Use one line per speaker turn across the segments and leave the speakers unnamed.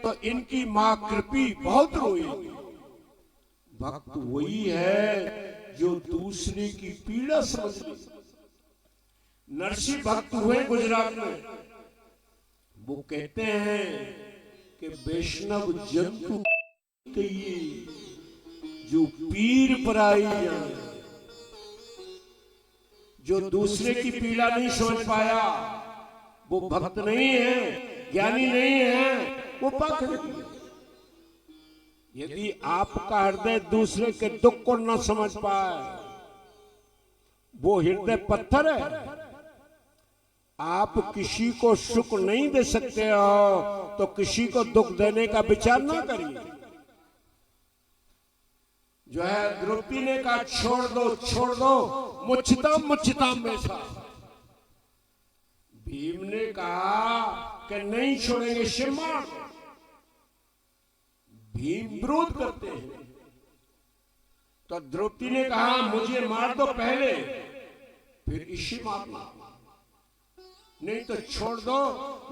तो इनकी मां कृपी बहुत रोएगी। भक्त वही है जो दूसरे की पीड़ा समझ ले। नरसिंह भक्त हुए गुजरात में, वो कहते हैं कि वैष्णव जंतु कहिए जो पीर पराई जाए। जो दूसरे की पीड़ा नहीं समझ पाया वो भक्त नहीं है, ज्ञानी नहीं है, वो पाखंडी है। यदि आपका हृदय दूसरे के दुख को न समझ पाए, वो हृदय पत्थर है। आप किसी को सुख नहीं दे सकते हो तो किसी को दुख देने का विचार ना करिए। जो है द्रौपदी ने कहा छोड़ दो मुच्छिता में था। भीम ने कहा कि नहीं छोड़ेंगे शिमा। भीम विरोध करते हैं तो द्रौपदी ने कहा मुझे मार दो पहले, फिर इसी मारना, नहीं तो छोड़ दो।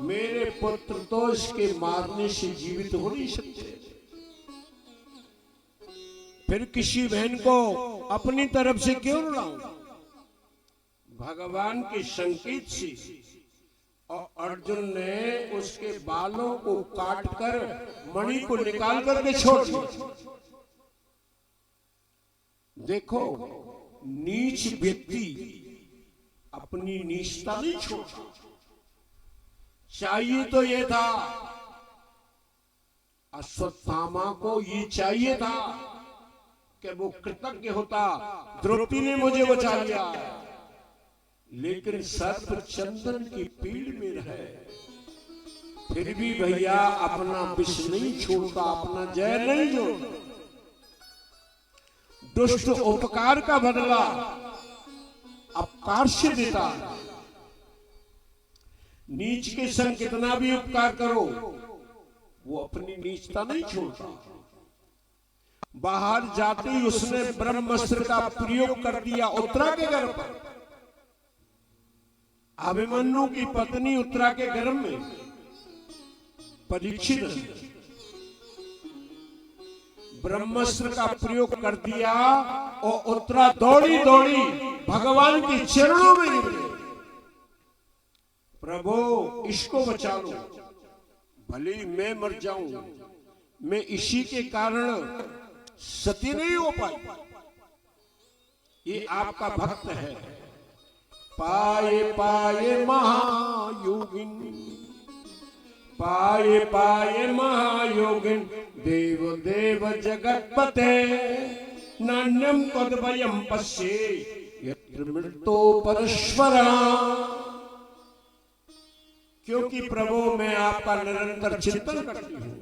मेरे पुत्र तो इसके मारने से जीवित हो नहीं सकते। फिर किसी बहन को अपनी तरफ से क्यों रुलाऊं? भगवान के संकेत से और अर्जुन ने उसके बालों को काटकर मणि को निकाल करके छोड़ दिया। देखो, नीच व्यक्ति अपनी नीचता नहीं छोड़ता। चाहिए तो ये था, अश्वत्थामा को ये चाहिए था कि वो कृतज्ञ होता, द्रौपदी ने मुझे बचा लिया। लेकिन सर्प चंदन की पीड़ में रहे, फिर भी भैया अपना विष नहीं छोड़ता, अपना जय नहीं जोड़ता। दुष्ट उपकार का बदला अपकार से देता। नीच के संग कितना भी उपकार करो, वो अपनी नीचता नहीं छोड़ता। बाहर जाते ही उसने ब्रह्मास्त्र का प्रयोग कर दिया उत्तरा के गर्भ पर। अभिमन्यु की पत्नी उत्तरा के गर्भ में परीक्षित ब्रह्मास्त्र का प्रयोग कर दिया और उत्तरा दौड़ी भगवान के चरणों में गिर गई। प्रभु इसको बचा लो, भले ही मैं मर जाऊं, मैं इसी के कारण सती नहीं हो पाई। ये आपका भक्त है। पाए महायोगिन, पाए महायोगिन, देव जगतपते, नान्यम तद्वयं पश्ये यत्र मृतो परश्वरा। क्योंकि प्रभु मैं आपका निरंतर चिंतन करती हूँ।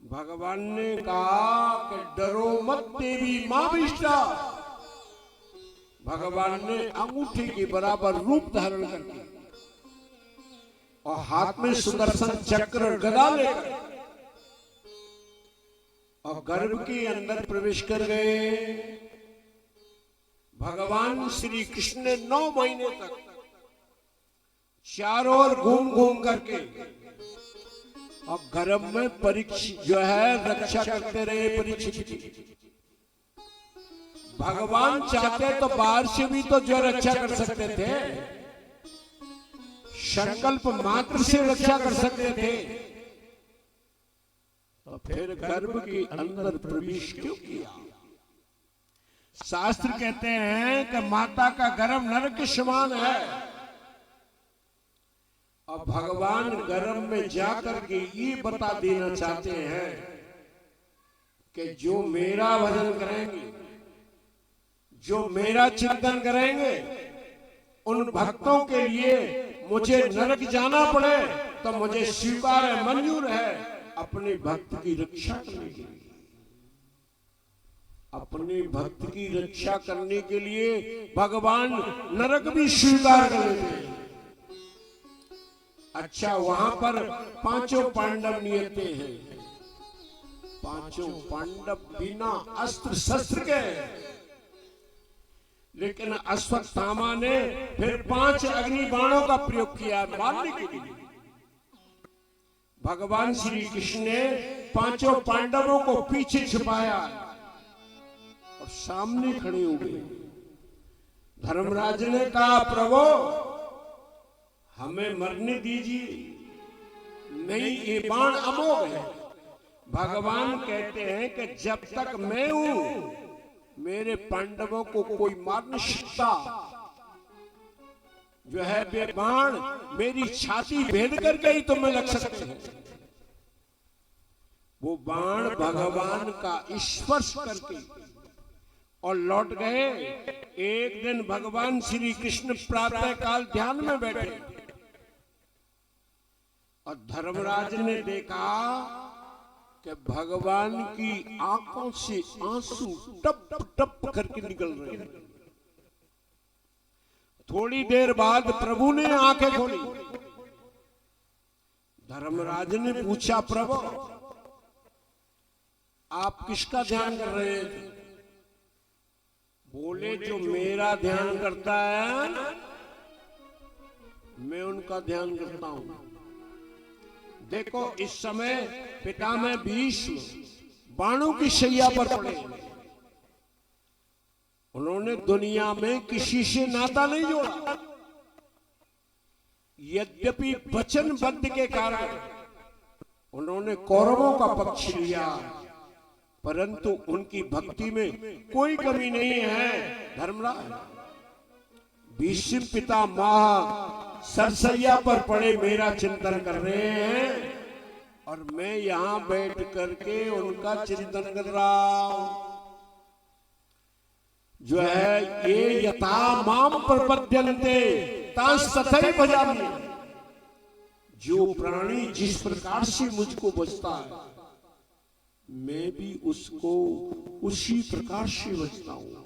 भगवान ने कहा कि डरो मत देवी मां विष्टा। भगवान ने अंगूठी के बराबर रूप धारण करके और हाथ में सुदर्शन चक्र गदा लेकर और गर्भ के अंदर प्रवेश कर गए। भगवान श्री कृष्ण ने 9 महीने तक चारों ओर घूम करके और गर्भ में परीक्षित जो है रक्षा करते रहे। परीक्षित भगवान चाहते तो बाहर से भी तो जो रक्षा कर सकते थे, संकल्प मात्र से रक्षा कर सकते थे, तो फिर गर्भ के अंदर प्रवेश क्यों किया? शास्त्र कहते हैं कि माता का गर्भ नरक के समान है। और भगवान गर्भ में जाकर के ये बता देना चाहते हैं कि जो मेरा भजन करेंगे, जो मेरा चिंतन करेंगे, उन भक्तों के लिए मुझे नरक जाना पड़े तो मुझे स्वीकार है, मंजूर है अपने भक्त की रक्षा करने के लिए। अपने भक्त की रक्षा करने के लिए भगवान नरक भी स्वीकार कर लेते हैं। अच्छा, वहां पर 5 पांडव नियते हैं। 5 पांडव बिना अस्त्र शस्त्र के, लेकिन अश्वत्थामा ने फिर 5 अग्नि बाणों का प्रयोग किया मारने के लिए। भगवान श्री कृष्ण ने पांचों पांडवों को पीछे छुपाया और सामने खड़े हो गए। धर्मराज ने कहा, प्रभु हमें मरने दीजिए, नहीं ये बाण अमोघ है। भगवान कहते हैं कि जब तक मैं हूं मेरे पांडवों को कोई मार नहीं सकता। जो है वे बाण मेरी छाती भेद करके ही तुम्हें लग सकते हैं। वो बाण भगवान का स्पर्श करके और लौट गए। एक दिन भगवान श्री कृष्ण प्रातः काल ध्यान में बैठे और धर्मराज ने देखा कि भगवान की आंखों से आंसू टप टप करके निकल रहे हैं। थोड़ी देर बाद प्रभु ने आंखें खोली। धर्मराज ने पूछा, प्रभु आप किसका ध्यान कर रहे थे? बोले, जो मेरा ध्यान करता है मैं उनका ध्यान करता हूं। देखो इस समय पितामह भीष्म बाणों की शैया पर पड़े। उन्होंने दुनिया में किसी से नाता नहीं जोड़ा। यद्यपि वचनबद्ध के कारण उन्होंने कौरवों का पक्ष लिया, परंतु उनकी भक्ति में कोई कमी नहीं है। धर्मराज, भीष्म पितामह सरसैया पर पड़े मेरा चिंतन कर रहे हैं और मैं यहां बैठ करके उनका चिंतन कर रहा हूं। जो है ये यथा माम प्रपद्यन्ते तांस तथैव भजामि। जो प्राणी जिस प्रकार से मुझको बचता है मैं भी उसको उसी प्रकार से बचता हूं।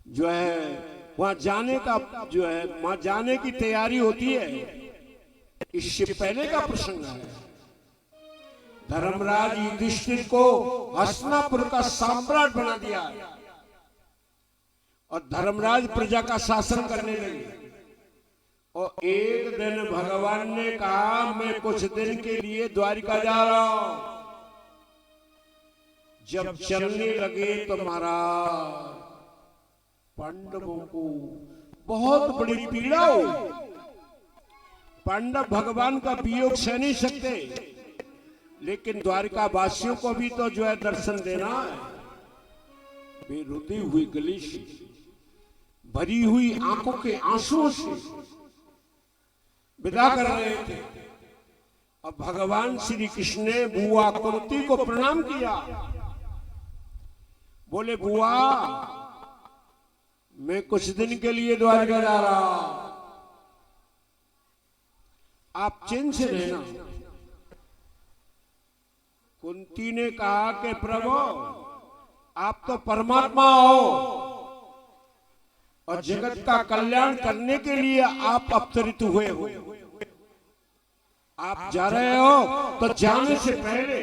जो है वहां जाने का जो है वहां जाने की तैयारी होती है, इससे पहले का प्रसंग है। धर्मराज युधिष्ठिर को हस्तिनापुर का सम्राट बना दिया और धर्मराज प्रजा का शासन करने लगे। और एक दिन भगवान ने कहा, मैं कुछ दिन के लिए द्वारिका जा रहा हूं। जब चलने लगे तो महाराज पांडवों को बहुत बड़ी पीड़ा हो। पांडव भगवान का वियोग सह नहीं सकते, लेकिन द्वारिका वासियों को भी तो जो है दर्शन देना है। वे रुदी हुई गली से, भरी हुई आंखों के आंसुओं से विदा कर रहे थे। अब भगवान श्री कृष्ण ने बुआ कुंती को प्रणाम किया। बोले, बुआ मैं कुछ दिन के लिए द्वारका जा रहा हूं, आप चैन से रहना। कुंती ने कहा कि प्रभु आप तो परमात्मा हो और जगत का कल्याण करने के लिए आप अवतरित हुए हो। आप जा रहे हो तो जाने से पहले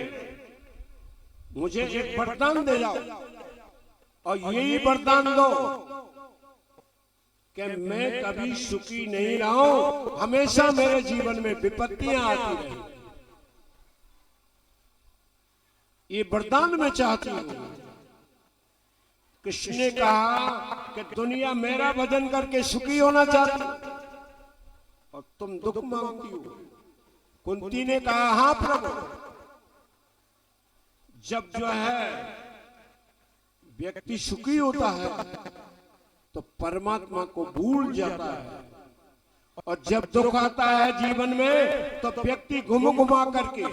मुझे एक वरदान दे जाओ और यही वरदान दो कि मैं कभी सुखी नहीं रहा हूं, हमेशा मेरे जीवन में विपत्तियां आती रही। ये वरदान मैं चाहती हूं। कृष्ण ने कहा कि दुनिया मेरा भजन करके सुखी होना चाहती और तुम दुख मांगती हो। कुंती ने कहा, हां प्रभु, जब जो है व्यक्ति सुखी होता है तो परमात्मा को भूल जाता है, और जब दुख आता है जीवन में तो व्यक्ति घुम घुमा करके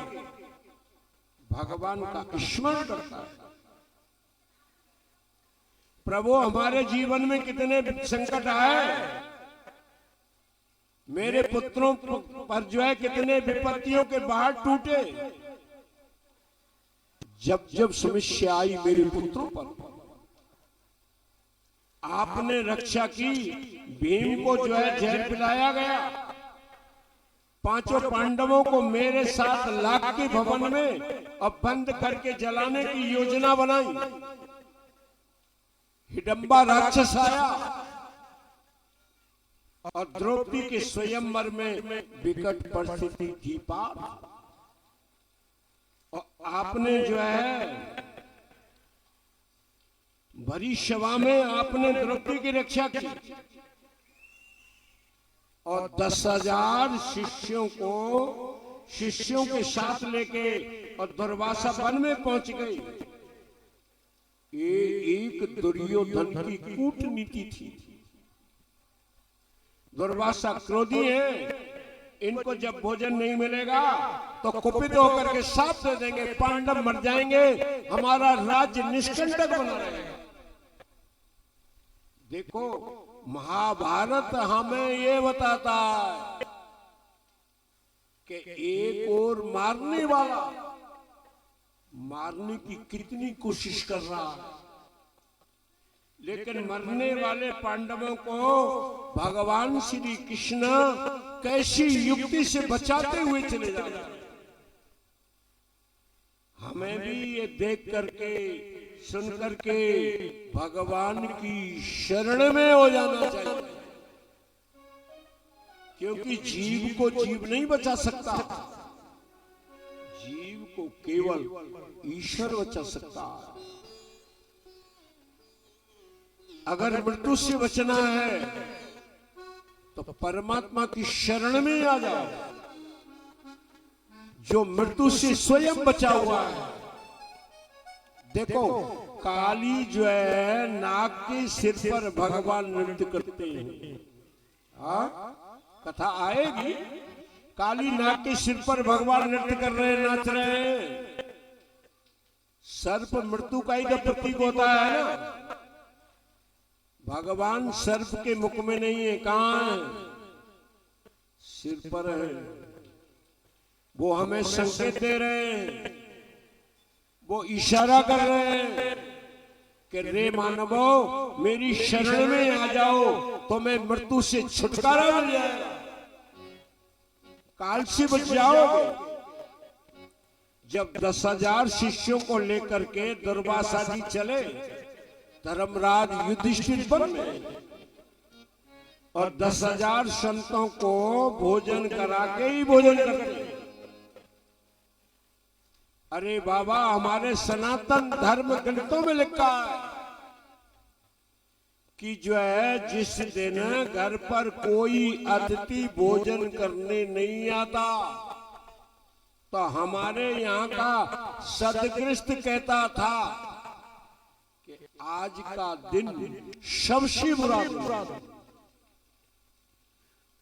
भगवान का स्मरण करता है। प्रभु हमारे जीवन में कितने संकट आए, मेरे पुत्रों पर जो है कितने विपत्तियों के बाहर टूटे। जब जब समस्या आई मेरे पुत्रों पर आपने रक्षा की। भीम को जो है जहर पिलाया गया, पांचों पांडवों को मेरे साथ लाख के भवन में अब बंद करके जलाने की योजना बनाई। हिडंबा राक्षस आया, और द्रौपदी के स्वयंवर में विकट परिस्थिति थी पाप। और आपने जो है भरी सभा में आपने द्रौपदी की रक्षा की और 10,000 शिष्यों के साथ लेके और दुर्वासा वन में पहुंच गई। ये एक दुर्योधन की कूटनीति थी। दुर्वासा क्रोधी है, इनको जब भोजन नहीं मिलेगा तो कुपित होकर के साथ दे देंगे, पांडव मर जाएंगे, हमारा राज्य निष्कंटक बना रहेगा। देखो महाभारत हमें ये बताता है कि एक और मारने वाला मारने की कितनी कोशिश कर रहा है, लेकिन मरने वाले पांडवों को भगवान श्री कृष्ण कैसी युक्ति से बचाते हुए चले जा रहे हैं। हमें भी ये देख करके सुन करके भगवान की शरण में हो जाना चाहिए, क्योंकि जीव को जीव नहीं बचा सकता, जीव को केवल ईश्वर बचा सकता है। अगर मृत्यु से बचना है तो परमात्मा की शरण में आ जाओ, जो मृत्यु से स्वयं बचा हुआ है। देखो काली जो है नाग के सिर पर भगवान नृत्य करते हैं। कथा आएगी, काली नाग के सिर पर भगवान नृत्य कर रहे हैं, नाच रहे हैं। सर्प मृत्यु का ही तो प्रतीक होता है ना। भगवान सर्प के मुख में नहीं है, कहां है? सिर पर है। वो हमें संकेत दे रहे हैं, वो इशारा कर रहे हैं कि रे मानवो मेरी शरण में आ जाओ तो मैं मृत्यु से छुटकारा मिल जाएगा, काल से बच जाओगे। जब 10,000 शिष्यों को लेकर के दुर्वासा जी चले धर्मराज युधिष्ठिर वन में, और 10,000 संतों को भोजन करा के ही भोजन करते। अरे बाबा, हमारे सनातन धर्म ग्रंथों में लिखा है कि जो है जिस दिन घर पर कोई अतिथि भोजन करने नहीं आता तो हमारे यहाँ का सदगृहस्थ कहता था कि आज का दिन सबसे बुरा दिन।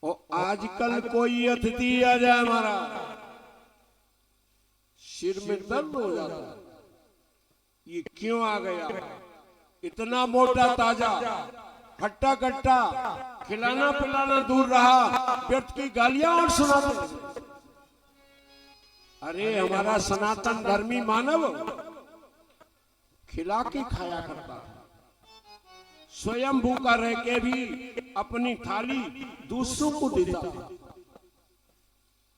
और आजकल कोई अतिथि आ जाए हमारा सिर में दर्द हो जाता है। ये क्यों आ गया? इतना मोटा ताजा खट्टा खट्टा खिलाना पिलाना दूर रहा, व्यर्थ की गालियां और सुनाते। अरे हमारा सनातन धर्मी मानव खिला के खाया करता था, स्वयं भूखा रह के भी अपनी थाली दूसरों को देता था।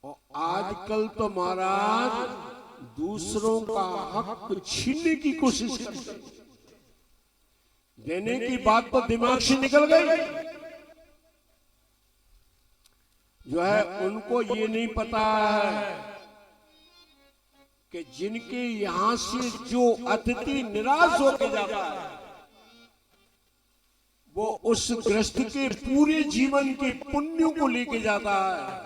और आजकल तो महाराज दूसरों का हक छीनने की कोशिश करते, देने की बात तो दिमाग से निकल गई। जो है उनको ये नहीं पता है कि जिनके यहां से जो अतिथि निराश होकर जाता है वो उस गृहस्थ के पूरे जीवन के पुण्यों को लेके जाता है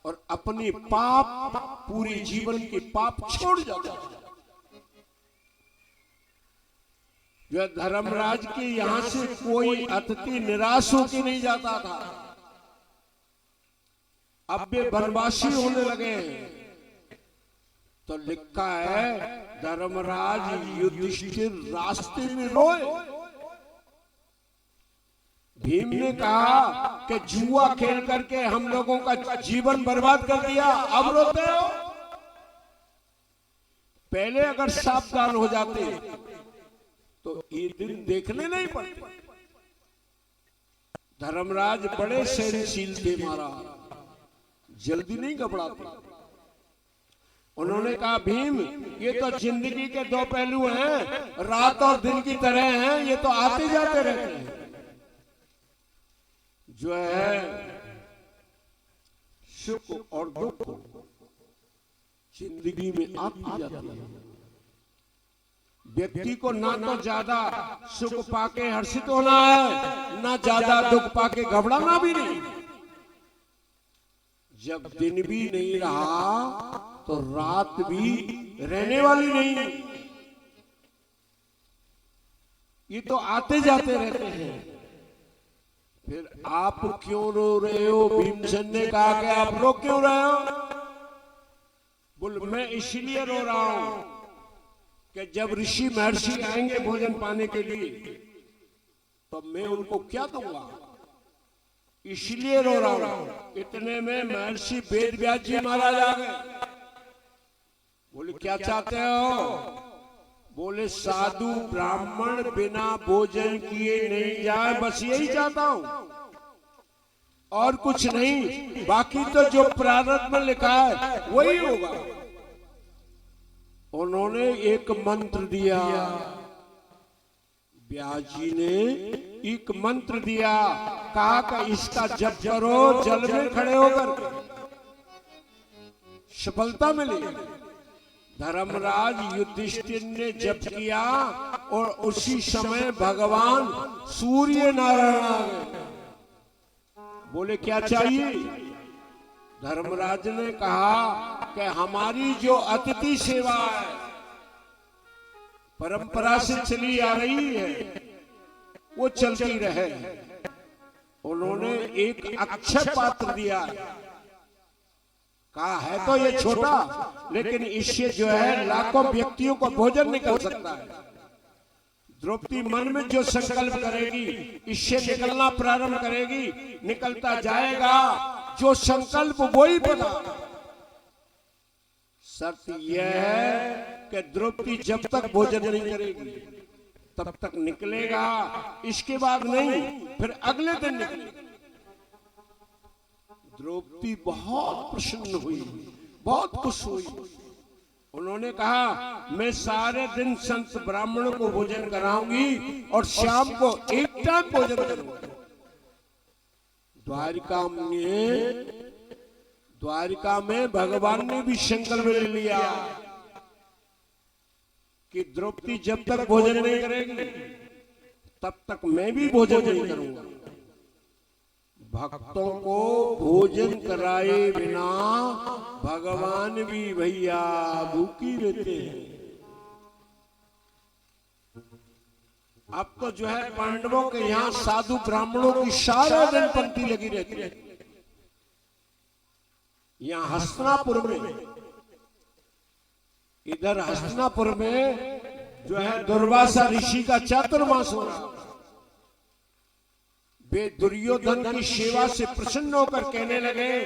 और अपने पाप, पूरे जीवन के पाप छोड़ जाता है। जो धर्मराज के यहां से कोई अतिथि निराश होकर नहीं जाता था। अब वे वनवासी होने लगे हैं तो लिखा है धर्मराज युधिष्ठिर रास्ते में रोए। भीम ने कहा कि जुआ खेल करके हम लोगों का जीवन बर्बाद कर दिया, अब रोते हो? पहले अगर सावधान हो जाते तो ये दिन देखने नहीं पड़ते। धर्मराज बड़े सहनशील थे महाराज, जल्दी नहीं घबराते। उन्होंने कहा भीम ये तो जिंदगी के दो पहलू हैं, रात और दिन की तरह हैं, ये तो आते जाते रहते हैं। जो है सुख और दुख जिंदगी में आती जाती है। व्यक्ति को ना तो ज्यादा सुख पाके हर्षित होना है, ना ज्यादा दुख पाके घबराना भी नहीं। जब दिन भी नहीं रहा तो रात भी रहने वाली नहीं। ये तो आते जाते रहते हैं। फिर आप क्यों रो रहे हो? भीमसेन ने कहा कि आप रो क्यों रहे हो? बोल, मैं इसलिए रो रहा हूं कि जब ऋषि महर्षि आएंगे भोजन पाने के लिए तो मैं उनको क्या दूंगा, इसलिए रो रहा हूं। इतने में महर्षि वेदव्यास जी महाराज आ गए। बोले, क्या चाहते हो? बोले, साधु ब्राह्मण बिना भोजन किए नहीं जाए, बस यही चाहता हूं और कुछ नहीं। बाकी तो जो प्रारब्ध में लिखा है वही होगा। उन्होंने एक मंत्र दिया, व्यास जी ने एक मंत्र दिया, कहा कि इसका जप करो जल में खड़े होकर, सफलता मिलेगी। धर्मराज युधिष्ठिर ने जप किया और उसी समय भगवान सूर्य नारायण आ गए। बोले, क्या चाहिए? धर्मराज ने कहा कि हमारी जो अतिथि सेवा है, परंपरा से चली आ रही है, वो चलती रहे। उन्होंने एक अक्षय पात्र दिया। कहा है तो ये छोटा, लेकिन इससे जो है लाखों व्यक्तियों को भोजन निकल सकता है। द्रौपदी मन में जो संकल्प करेगी, इससे निकलना प्रारंभ करेगी, निकलता जाएगा। जो संकल्प वही बना। शर्त यह है कि द्रौपदी जब तक भोजन नहीं करेगी तब तक निकलेगा, इसके बाद नहीं, फिर अगले दिन निकलेगा। द्रौपदी बहुत प्रसन्न हुई, बहुत खुश हुई। उन्होंने कहा, मैं सारे दिन संत ब्राह्मणों को भोजन कराऊंगी और शाम को एक टाइम भोजन करूंगा। द्वारिका में भगवान ने भी संकल्प ले लिया कि द्रौपदी जब तक भोजन नहीं करेगी तब तक मैं भी भोजन नहीं करूंगा। भक्तों को भोजन कराए बिना भगवान भी भैया भूखी रहते हैं। अब तो जो है पांडवों के यहाँ साधु ब्राह्मणों की सारा दिन पंक्ति लगी रहती है। यहाँ हस्तिनापुर में, इधर हस्तिनापुर में जो है दुर्वासा ऋषि का चातुर्मास हो रहा। वे दुर्योधन की सेवा से प्रसन्न होकर कहने लगे,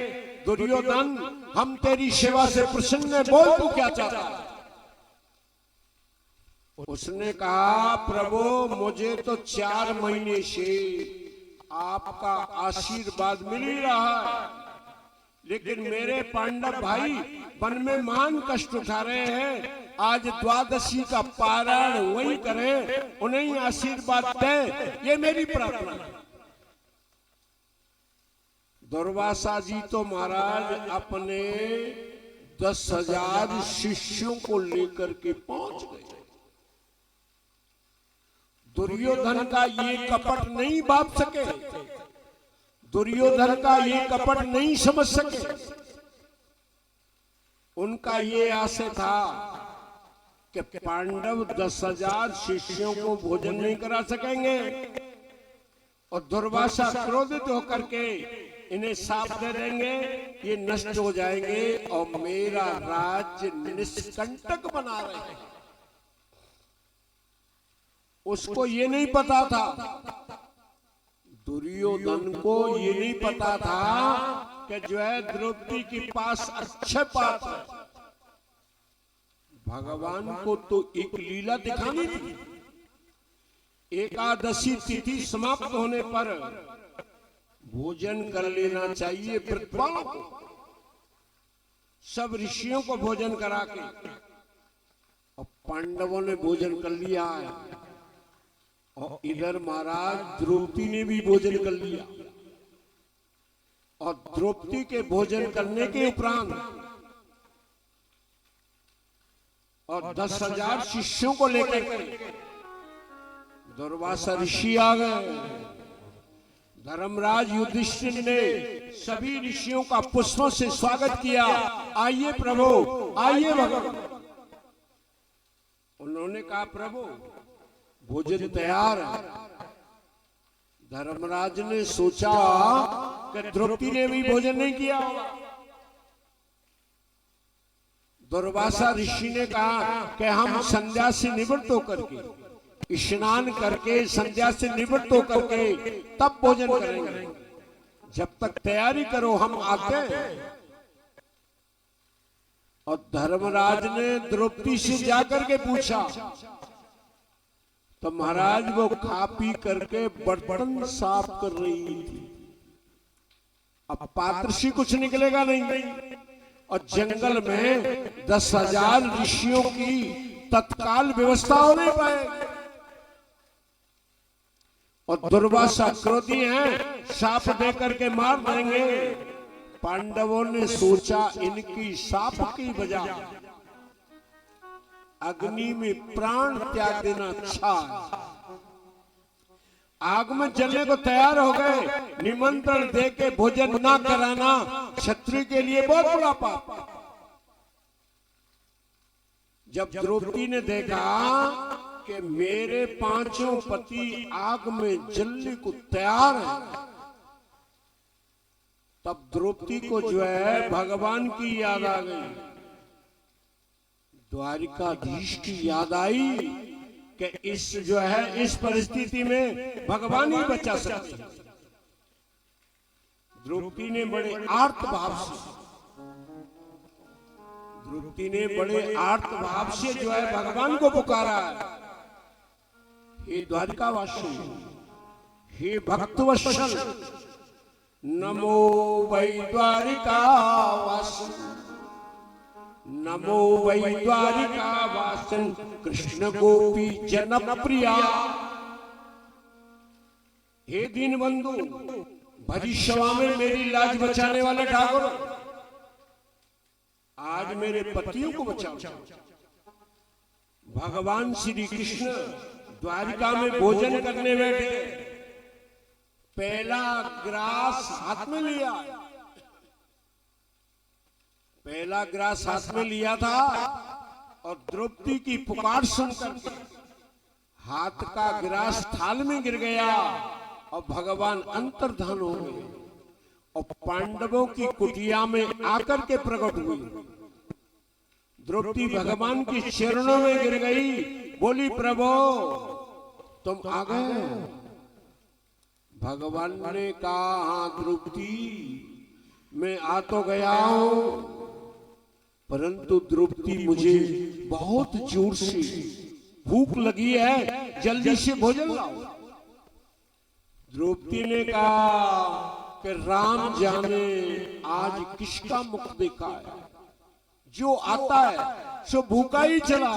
दुर्योधन हम तेरी सेवा से प्रसन्न हैं, बोल तू क्या चाहता है? उसने कहा, प्रभु मुझे तो 4 महीने से आपका आशीर्वाद मिल ही रहा है, लेकिन मेरे पांडव भाई वन में महान कष्ट उठा रहे हैं। आज द्वादशी का पारायण वही करें, उन्हें आशीर्वाद दें, ये मेरी प्रार्थना है। दुर्वासा जी तो महाराज अपने 10,000 शिष्यों को लेकर के पहुंच गए। दुर्योधन का ये कपट नहीं भाप सके, दुर्योधन का ये कपट नहीं समझ सके। उनका ये आशय था कि पांडव 10,000 शिष्यों को भोजन नहीं करा सकेंगे और दुर्वासा क्रोधित होकर के इन्हें साफ दे देंगे, ये नष्ट हो जाएंगे और मेरा राज्य निष्कंटक बना रहे हैं। उसको ये नहीं पता था, दुर्योधन को ये नहीं पता था कि जो है द्रौपदी के पास अक्षय पात्र है। भगवान को तो एक लीला दिखानी थी। एकादशी तिथि समाप्त होने पर भोजन कर लेना चाहिए प्रतिपालों को। सब ऋषियों को भोजन करा के और पांडवों ने भोजन कर लिया है और इधर महाराज द्रौपदी ने भी भोजन कर लिया। और द्रौपदी के भोजन करने के उपरांत और 10,000 शिष्यों को लेकर दुर्वासा ऋषि आ गए। धर्मराज युधिष्ठिर ने सभी ऋषियों का पुष्पों से स्वागत किया। आइए प्रभु, आइए भगवान। उन्होंने कहा प्रभु भोजन तैयार है। धर्मराज ने सोचा कि द्रौपदी ने भी भोजन नहीं किया होगा। दुर्वासा ऋषि ने कहा कि हम संध्या से निवृत्त होकर के, स्नान करके, संध्या से निवृत्त होकर के तब भोजन करेंगे। जब तक तैयारी करो, हम आते हैं। और धर्मराज ने द्रौपदी से जाकर के पूछा तो महाराज वो खा पी करके बर्तन साफ कर रही थी। अब पात्र से कुछ निकलेगा नहीं। और जंगल में 10,000 ऋषियों की तत्काल व्यवस्था हो नहीं पाएगी। और दुर्वासा क्रोधी हैं, साप दे करके मार देंगे। पांडवों ने सोचा इनकी साप की बजाय अग्नि में प्राण त्याग देना अच्छा है। आग में जलने को तैयार हो गए। निमंत्रण दे के भोजन ना कराना क्षत्रिय के लिए बहुत बड़ा पाप। जब द्रौपदी ने देखा कि मेरे 5 पति आग में जलने को तैयार है, तब द्रौपदी को जो है भगवान की याद आ गई, द्वारिकाधीश की याद आई कि इस जो है इस परिस्थिति में भगवान ही बचा सकते। द्रौपदी ने बड़े आर्त भाव से जो है भगवान को पुकारा है। हे द्वारिकावासी, हे भक्तवत्सल, नमो वै द्वारिकावासी, नमो वै द्वारिकावासन कृष्ण गोपी जनप्रिया। हे दीनबंधु, भविष्यवा में मेरी लाज बचाने वाले ठाकुर, आज मेरे पतियों को बचाओ। भगवान श्री कृष्ण द्वारिका में भोजन करने बैठे। पहला ग्रास हाथ में लिया, पहला ग्रास हाथ में लिया था और द्रौपदी की पुकार सुनकर हाथ का ग्रास थाल में गिर गया और भगवान अंतर्धान हो गए और पांडवों की कुटिया में आकर के प्रकट हुई। द्रौपदी भगवान की चरणों में गिर गई, बोली प्रभु तुम आ गए। भगवान ने कहा हाँ द्रौपदी, मैं आ तो गया हूं, परंतु द्रौपदी मुझे बहुत जोर से भूख लगी है, जल्दी से भोजन लाओ। द्रौपदी ने कहा कि राम जाने आज किसका मुख देखा है, जो आता है सो भूखा ही चला।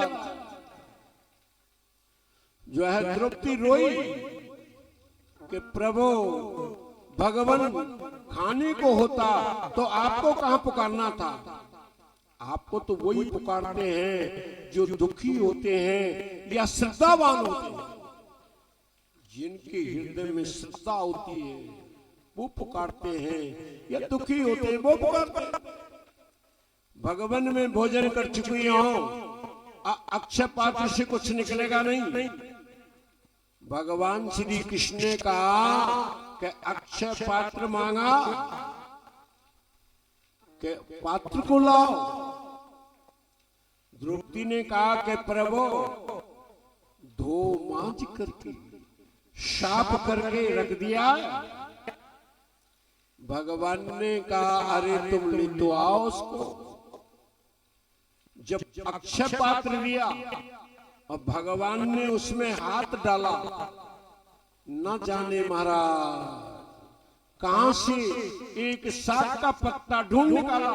जो है द्रौपदी रोई कि प्रभु भगवान खाने को होता तो आपको कहां पुकारना था। आपको तो वही पुकारते हैं जो दुखी होते हैं या श्रद्धावान होते हैं। जिनके हृदय में श्रद्धा होती है वो पुकारते हैं, या दुखी होते हैं वो पुकारते हैं। भगवान में भोजन कर चुकी हूं, अक्षय पात्र से कुछ निकलेगा नहीं। भगवान श्री कृष्ण ने कहा कि अक्षय पात्र मांगा कि पात्र को लाओ। द्रौपदी ने कहा कि प्रभु धो मांझ करके साफ करके रख दिया। भगवान ने कहा अरे तुम ले तो आओ उसको। जब अक्षय पात्र लिया और भगवान ने उसमें हाथ डाला, न जाने महाराज कहां से एक साग का पत्ता ढूंढ निकाला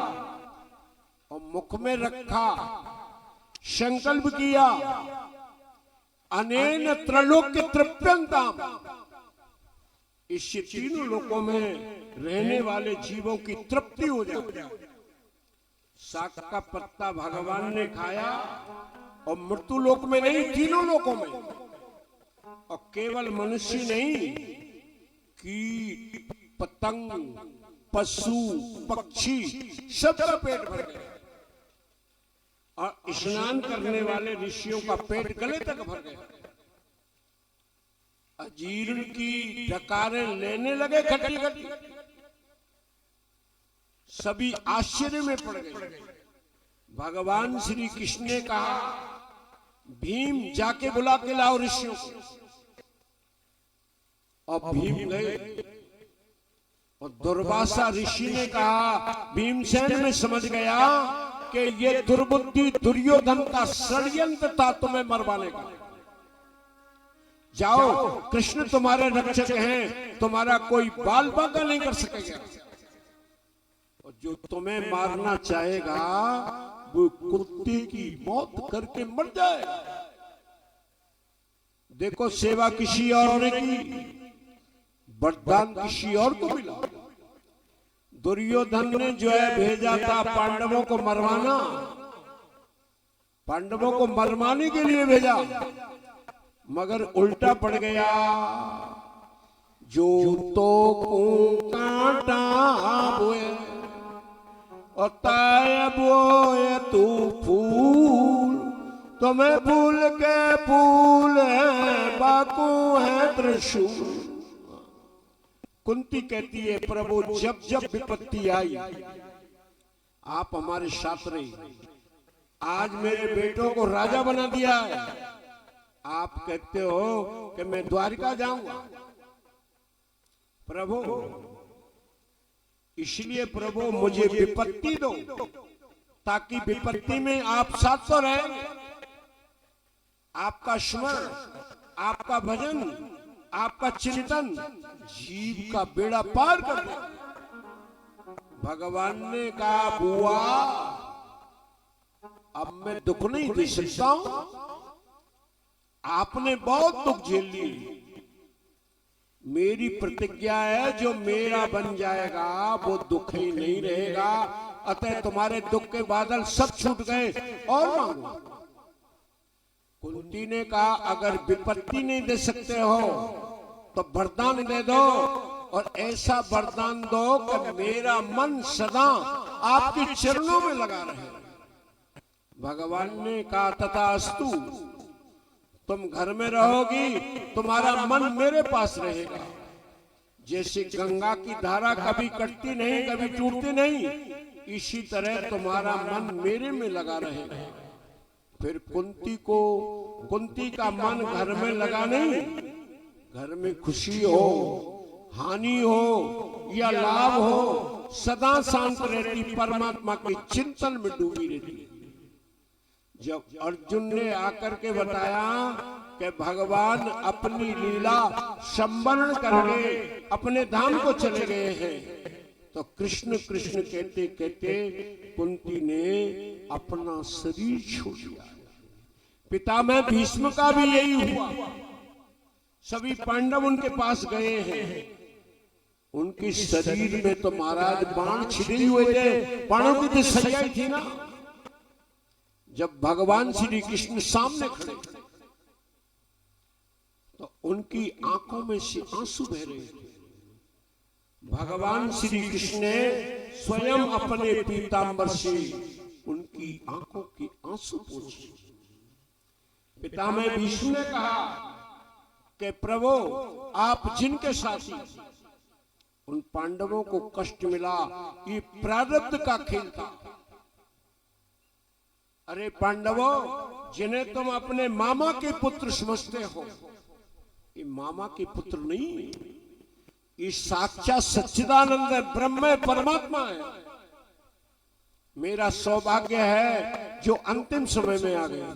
और मुख में रखा, संकल्प किया अनेन त्रैलोक्य तृप्यंतम, इस तीनों लोकों में रहने वाले जीवों की तृप्ति हो जाए। साग का पत्ता भगवान ने खाया और मृत्यु लोक में नहीं, तीनों लोकों में। और केवल मनुष्य नहीं, कीट, पतंग, पशु, पक्षी सबका पेट भर गया। और स्नान करने वाले ऋषियों का पेट गले तक भर गया। अजीर्ण की डकारें लेने लगे खटी खटी। सभी आश्चर्य में पड़ गए। भगवान श्री कृष्ण ने कहा, भीम जाके बुला के लाओ ऋषियों को। और भीम गए और दुर्वासा ऋषि ने कहा, भीमसेन में समझ गया कि ये दुर्बुद्धि दुर्योधन का षड्यंत्र था तुम्हें मरवाने का। जाओ, कृष्ण तुम्हारे रक्षक हैं, तुम्हारा कोई बाल बांका नहीं कर सकेगा। और जो तुम्हें मारना चाहेगा वो कुत्ते की मौत करके मर जाएगा। देखो, सेवा किसी और ने की, वरदान किसी और को मिला। दुर्योधन ने जो है भेजा था पांडवों को मरवाना, पांडवों को मरवाने के लिए भेजा, मगर उल्टा पड़ गया। जो तो कांटा बोए और ताय बोए तू फूल, तुम्हें फूल के फूल है, बाकू है त्रिशूल। कुंती कहती है, प्रभु जब जब विपत्ति आई आप हमारे साथ रही। आज मेरे बेटों को राजा बना दिया है, आप कहते हो कि मैं द्वारिका जाऊंगा। प्रभु, इसलिए प्रभु मुझे विपत्ति दो, ताकि विपत्ति में आप साथ तो रहे। आपका स्मरण, आपका भजन, आपका चिंतन जीव का बेड़ा पार कर दे। भगवान ने कहा, बुआ अब मैं दुख नहीं दे सकता हूं, आपने बहुत दुख झेल लिए। मेरी प्रतिज्ञा है, जो मेरा बन जाएगा वो दुख ही नहीं रहेगा। अतः तुम्हारे दुख के बादल सब छूट गए और मांगो। कुंती ने कहा, अगर विपत्ति नहीं दे सकते हो तो वरदान दे दो, और ऐसा वरदान दो कि मेरा मन सदा आपके चरणों में लगा रहे। भगवान ने कहा, तथास्तु, तुम घर में रहोगी, तुम्हारा मन मेरे पास रहेगा। जैसे गंगा की धारा कभी कटती नहीं, कभी टूटती नहीं, इसी तरह तुम्हारा मन मेरे में लगा रहेगा। फिर कुंती का मन घर में लगा नहीं, घर में खुशी हो, हानि हो या लाभ हो, सदा शांत रहती, परमात्मा के चिंतन में डूबी रहती। जब अर्जुन ने आकर के बताया कि भगवान अपनी लीला संवरण करके अपने धाम को चले गए हैं, तो कृष्ण कृष्ण कहते कहते कुंती ने अपना शरीर छोड़ दिया। पितामह भीष्म का भी यही हुआ। सभी पांडव उनके पास गए हैं, उनके शरीर में तो महाराज बाण छिड़े हुए थे, बाणों की तो सजाई थी ना। जब भगवान श्री कृष्ण सामने खड़े तो उनकी आंखों में से आंसू बह रहे थे। भगवान श्री कृष्ण ने स्वयं अपने पीतांबर से उनकी आंखों के आंसू पोंछे। पितामह भीष्म ने कहा कि प्रभु, आप जिनके साथी, उन पांडवों को कष्ट मिला, ये प्रारब्ध का खेल था। अरे पांडवों, जिन्हें तुम अपने मामा के पुत्र समझते हो, ये मामा के पुत्र नहीं, ये साक्षात सच्चिदानंद है, ब्रह्म है, परमात्मा है। मेरा सौभाग्य है जो अंतिम समय में आ गया।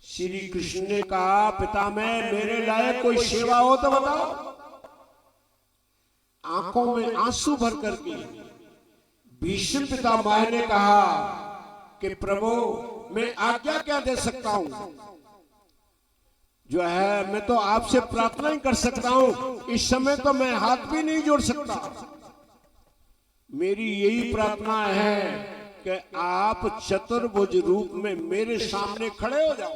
श्री कृष्ण ने कहा, पितामह मेरे लायक कोई सेवा हो तो बताओ। आंखों में आंसू भर करके भीष्म पितामह ने कहा कि प्रभु, मैं आज्ञा क्या दे सकता हूं। जो है मैं तो आपसे प्रार्थना ही कर सकता हूं। इस समय तो मैं हाथ भी नहीं जोड़ सकता। मेरी यही प्रार्थना है कि आप चतुर्भुज रूप में मेरे सामने खड़े हो जाओ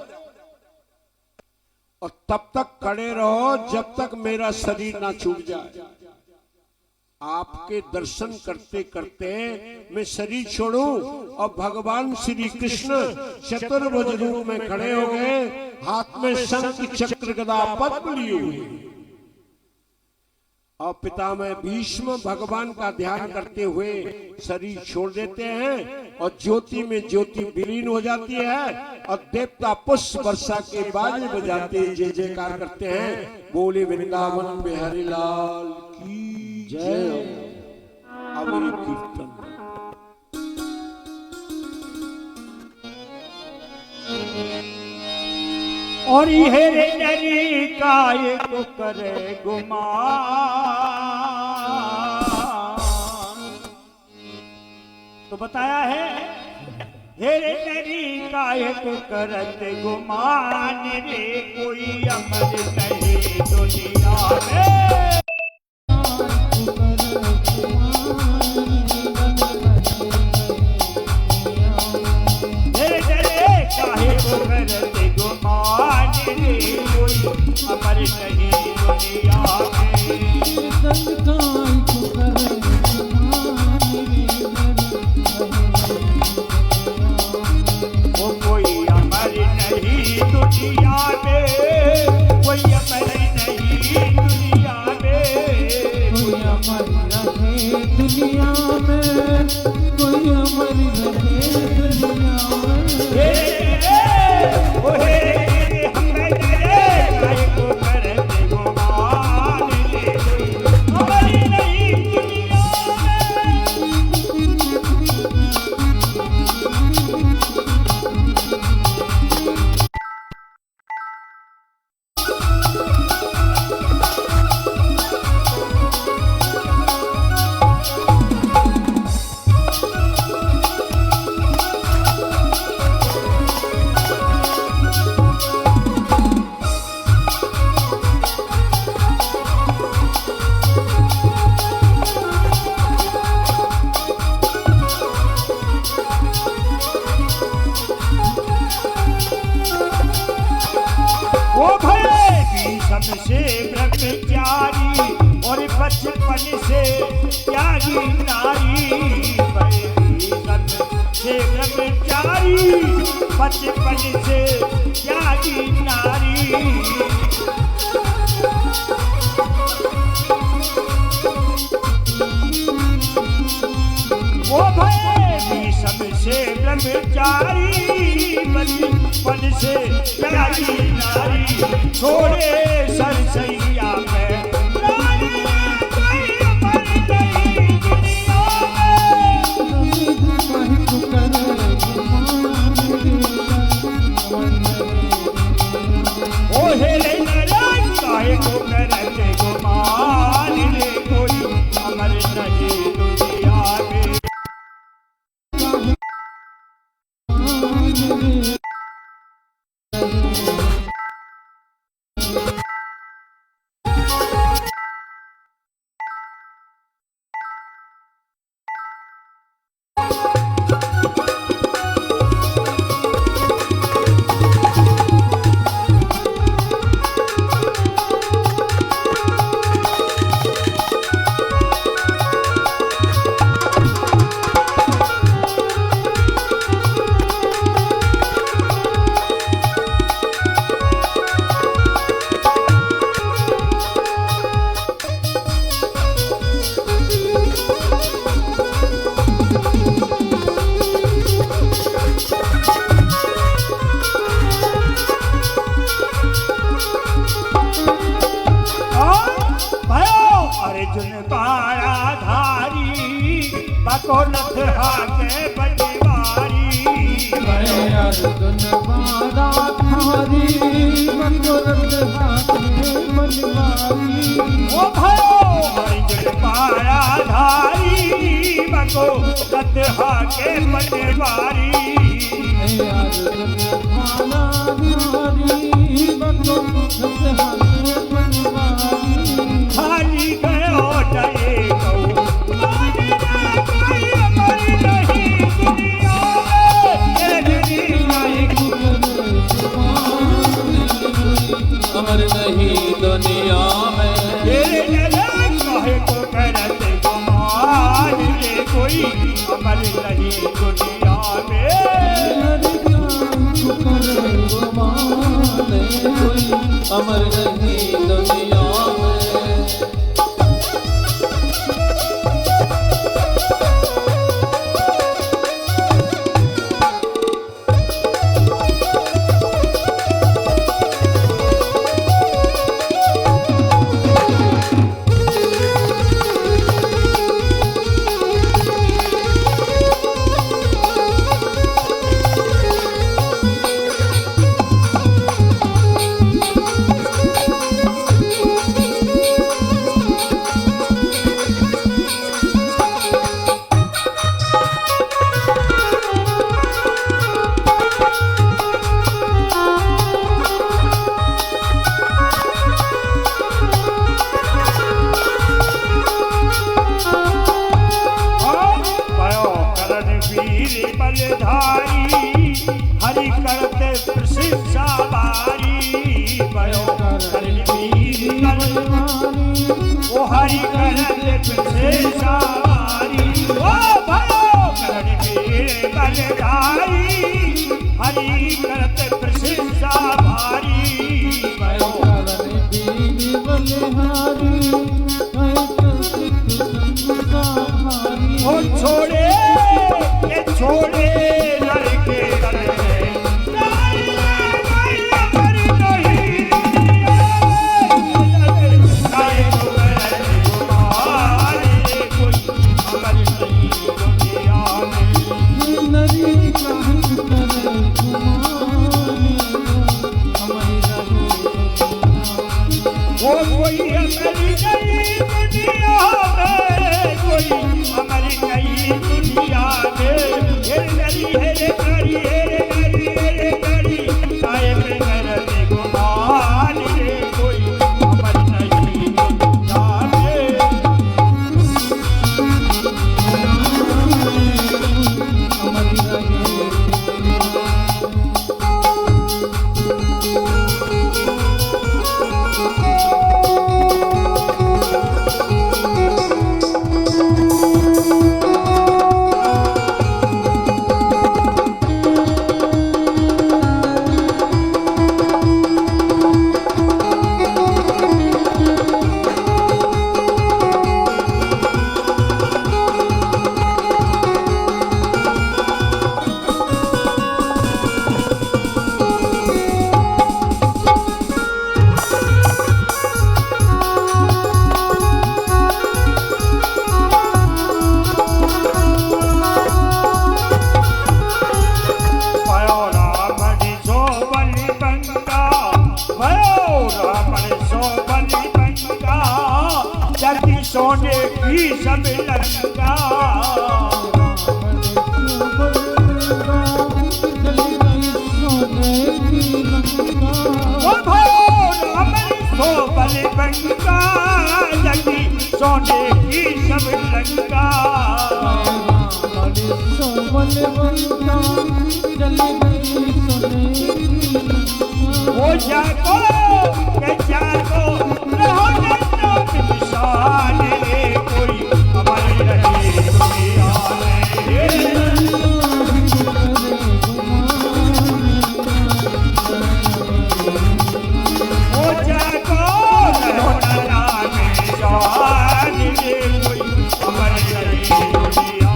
और तब तक खड़े रहो जब तक मेरा शरीर ना छूट जाए। आपके दर्शन करते करते मैं शरीर छोड़ूं और भगवान श्री कृष्ण चतुर्भुज रूप में खड़े हो गए, हाथ में शंख चक्र गदा पद्म लिए हुए, और पितामह भीष्म भगवान का ध्यान करते हुए शरीर छोड़ देते हैं और ज्योति में ज्योति विलीन हो जाती है और देवता पुष्प वर्षा के बाजे बजाते जय जयकार करते हैं। बोले वृंदावन बिहारी लाल की जय। अभी कीर्तन
और यह नरी काय को करे गुमान, तो बताया है हेरे नरी काय को करते गुमान रे, कोई अमर नहीं दुनिया में। काहे को करते गुमान रे, कोई अमर नहीं दुनिया में। वो कोई अमर नहीं दुनिया में, कोई अमर नहीं दुनिया में,
कोई अमर रहे दुनिया में, कोई अमर रहे दुनिया में।
से ब्रह्मचारी और बचपन से त्यागी नारी, से ब्रह्मचारी बचपन से त्यागी नारी। ओ भय भीषम से ब्रह्मचारी बचपन से त्यागी नारी, छोड़े सरसैया में प्राणी, कोई अमर नहीं दुनिया में। ओ हेरे नारायण काहे को करते गुमान रे, कोई अमर नहीं दुनिया में। बकोलत हाके बनिवारी,
अर्जुन बारा धारी, बकोलत हाके बनिवारी।
ओ भयो अर्जुन बारा धारी, बकोलत हाके बनिवारी।
अर्जुन बारा धारी, बकोलत सतहाते बनवारी
खाली गयो डरे कहूँ माने ना कोई अमर नहीं दुनिया में ये नदी काहे को
अमर नहीं दुनिया में
ये नदी काहे को करते गुमान ये कोई अमर नहीं दुनिया में
अमर नहीं दुनिया में
बलधारी हरि करते प्रसिद्धा बारी भयो करवीर बलधारी ओ हरि करते प्रसिद्धा बारी ओ भयो करवीर बलधारी हरि करते प्रसिद्धा बारी भयो
करवीर बलधारी
ओ छोड़े छोड़े लड़के लड़के कोई हमारी नई दुनिया में कोई हमारी नई दुनिया में हेरे करी हेरे करी काहे पे करते गुमान रे कोई हमारी नई दुनिया सोने की सब लंका बंका लगी सोने की सब लंका वो जाको रहो निशान रे कोई हमारी रही दुनिया वो जाको रहो निशान रे कोई हमारी रही दुनिया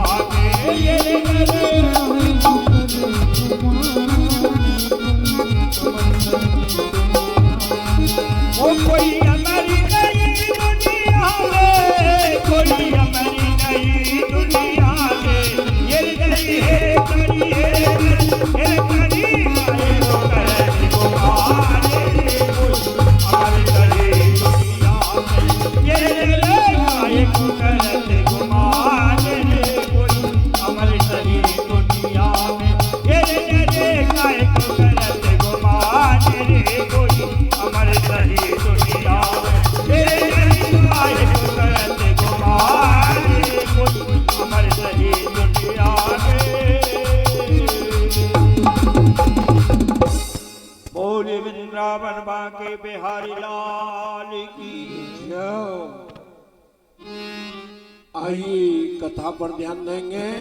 वो कोई हमारी नई दुनिया में कोई हमारी नई दुनिया में ये नहीं है करी है करी वो करे वो आने कोई हमारी नई दुनिया में ये नहीं को करे घुमाने कोई हमारी नई दुनिया में ये नहीं को करे घुमाने कोई हमारी बांके बिहारी लाल की।
आइए कथा पर ध्यान देंगे।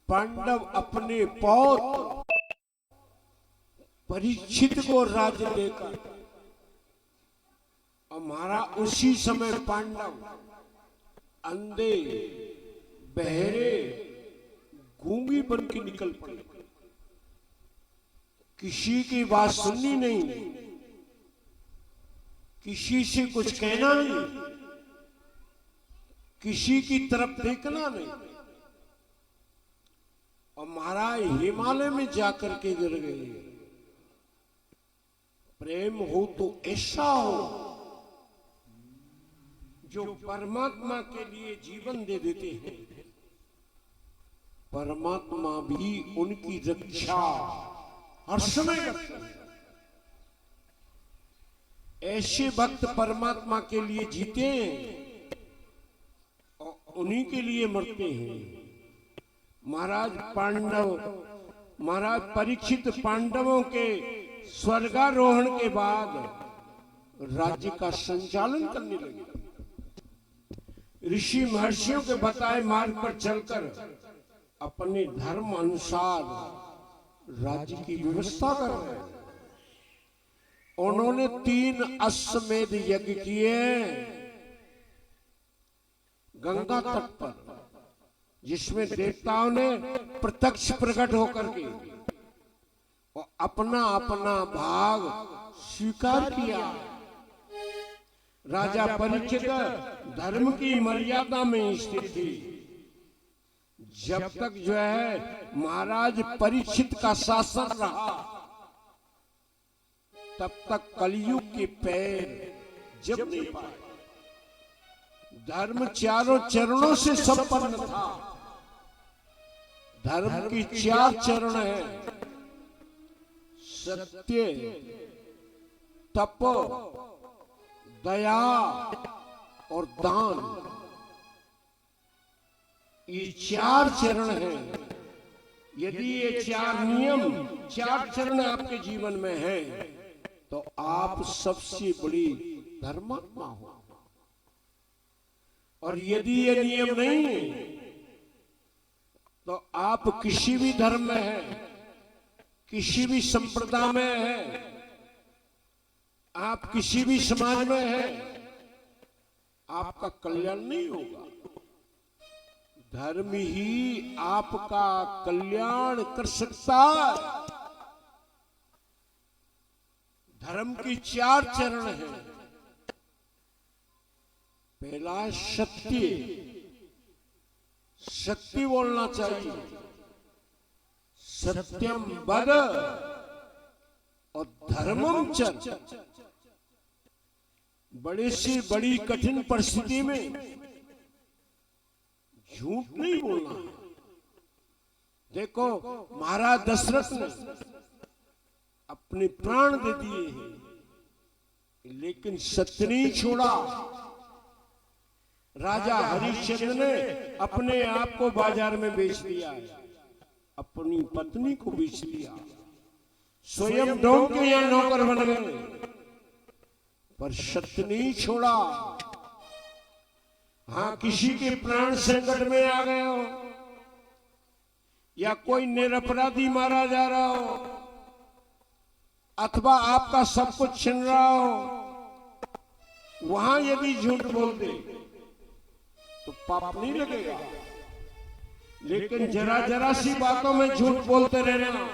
पांडव अपने पौत्र परीक्षित को राज्य देकर, हमारा उसी समय पांडव अंधे बहरे गूंगी बन के निकल पड़े, किसी की बात सुननी नहीं, किसी से कुछ कहना नहीं, किसी की तरफ देखना नहीं, और महाराज हिमालय में जाकर के गिर गए। प्रेम हो तो ऐसा हो जो परमात्मा के लिए जीवन दे देते हैं। परमात्मा भी उनकी रक्षा हर समय करते हैं। ऐसे भक्त परमात्मा के लिए जीते हैं और उन्हीं के लिए मरते हैं। महाराज परीक्षित पांडवों के स्वर्गारोहण के बाद राज्य का संचालन करने लगे। ऋषि महर्षियों के बताए मार्ग पर चलकर अपने धर्म अनुसार राज्य की व्यवस्था कर रहे हैं। उन्होंने 3 अश्वमेध यज्ञ किए गंगा तट पर, जिसमें देवताओं ने प्रत्यक्ष प्रकट होकर के और अपना अपना भाग स्वीकार किया। राजा परीक्षित धर्म की मर्यादा में स्थित थी। जब तक जो है महाराज परीक्षित का शासन रहा, तब तक कलयुग के पैर जब नहीं पाए। धर्म चारों चरणों से संपन्न था। धर्म की 4 चरण है, सत्य, तप, दया और दान। ये 4 चरण हैं। यदि ये 4 नियम, 4 चरण आपके जीवन में है, तो आप सबसे बड़ी धर्मात्मा हो। और यदि ये नियम नहीं है, तो आप किसी भी धर्म में है, किसी भी संप्रदाय में है, आप किसी भी समाज में है, आपका कल्याण नहीं होगा। धर्म ही आपका कल्याण कर सकता है। धर्म की 4 चरण हैं। पहला सत्य, सत्य बोलना चाहिए। सत्यम वद और धर्मम चर। बड़े से बड़ी कठिन परिस्थिति में झूठ नहीं बोलना है। देखो महाराज दशरथ ने अपने प्राण दे दिए हैं, लेकिन सत्य नहीं छोड़ा। राजा हरिश्चंद्र ने अपने आप को बाजार में बेच दिया, अपनी पत्नी को बेच दिया, स्वयं डोंग के यहां नौकर बन गए, पर सत्य नहीं छोड़ा। हाँ, किसी के प्राण संकट में आ गए हो, या कोई निरपराधी मारा जा रहा हो, अथवा आपका सब कुछ छिन रहा हो, वहां यदि झूठ बोल दे तो पाप नहीं लगेगा। लेकिन जरा जरा सी बातों में झूठ बोलते रहना,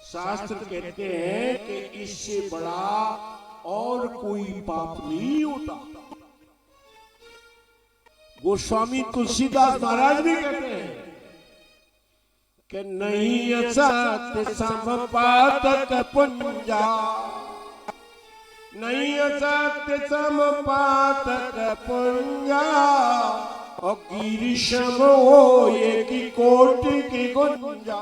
शास्त्र कहते हैं कि इससे बड़ा और कोई पाप नहीं होता। गोस्वामी तुलसीदास महाराज भी कहते हैं कि नहीं असत्य समपातक पुंजा, नहीं असत्य समपातक पुंजा, और गिरिशम हो ये की कोटि की गुंजा।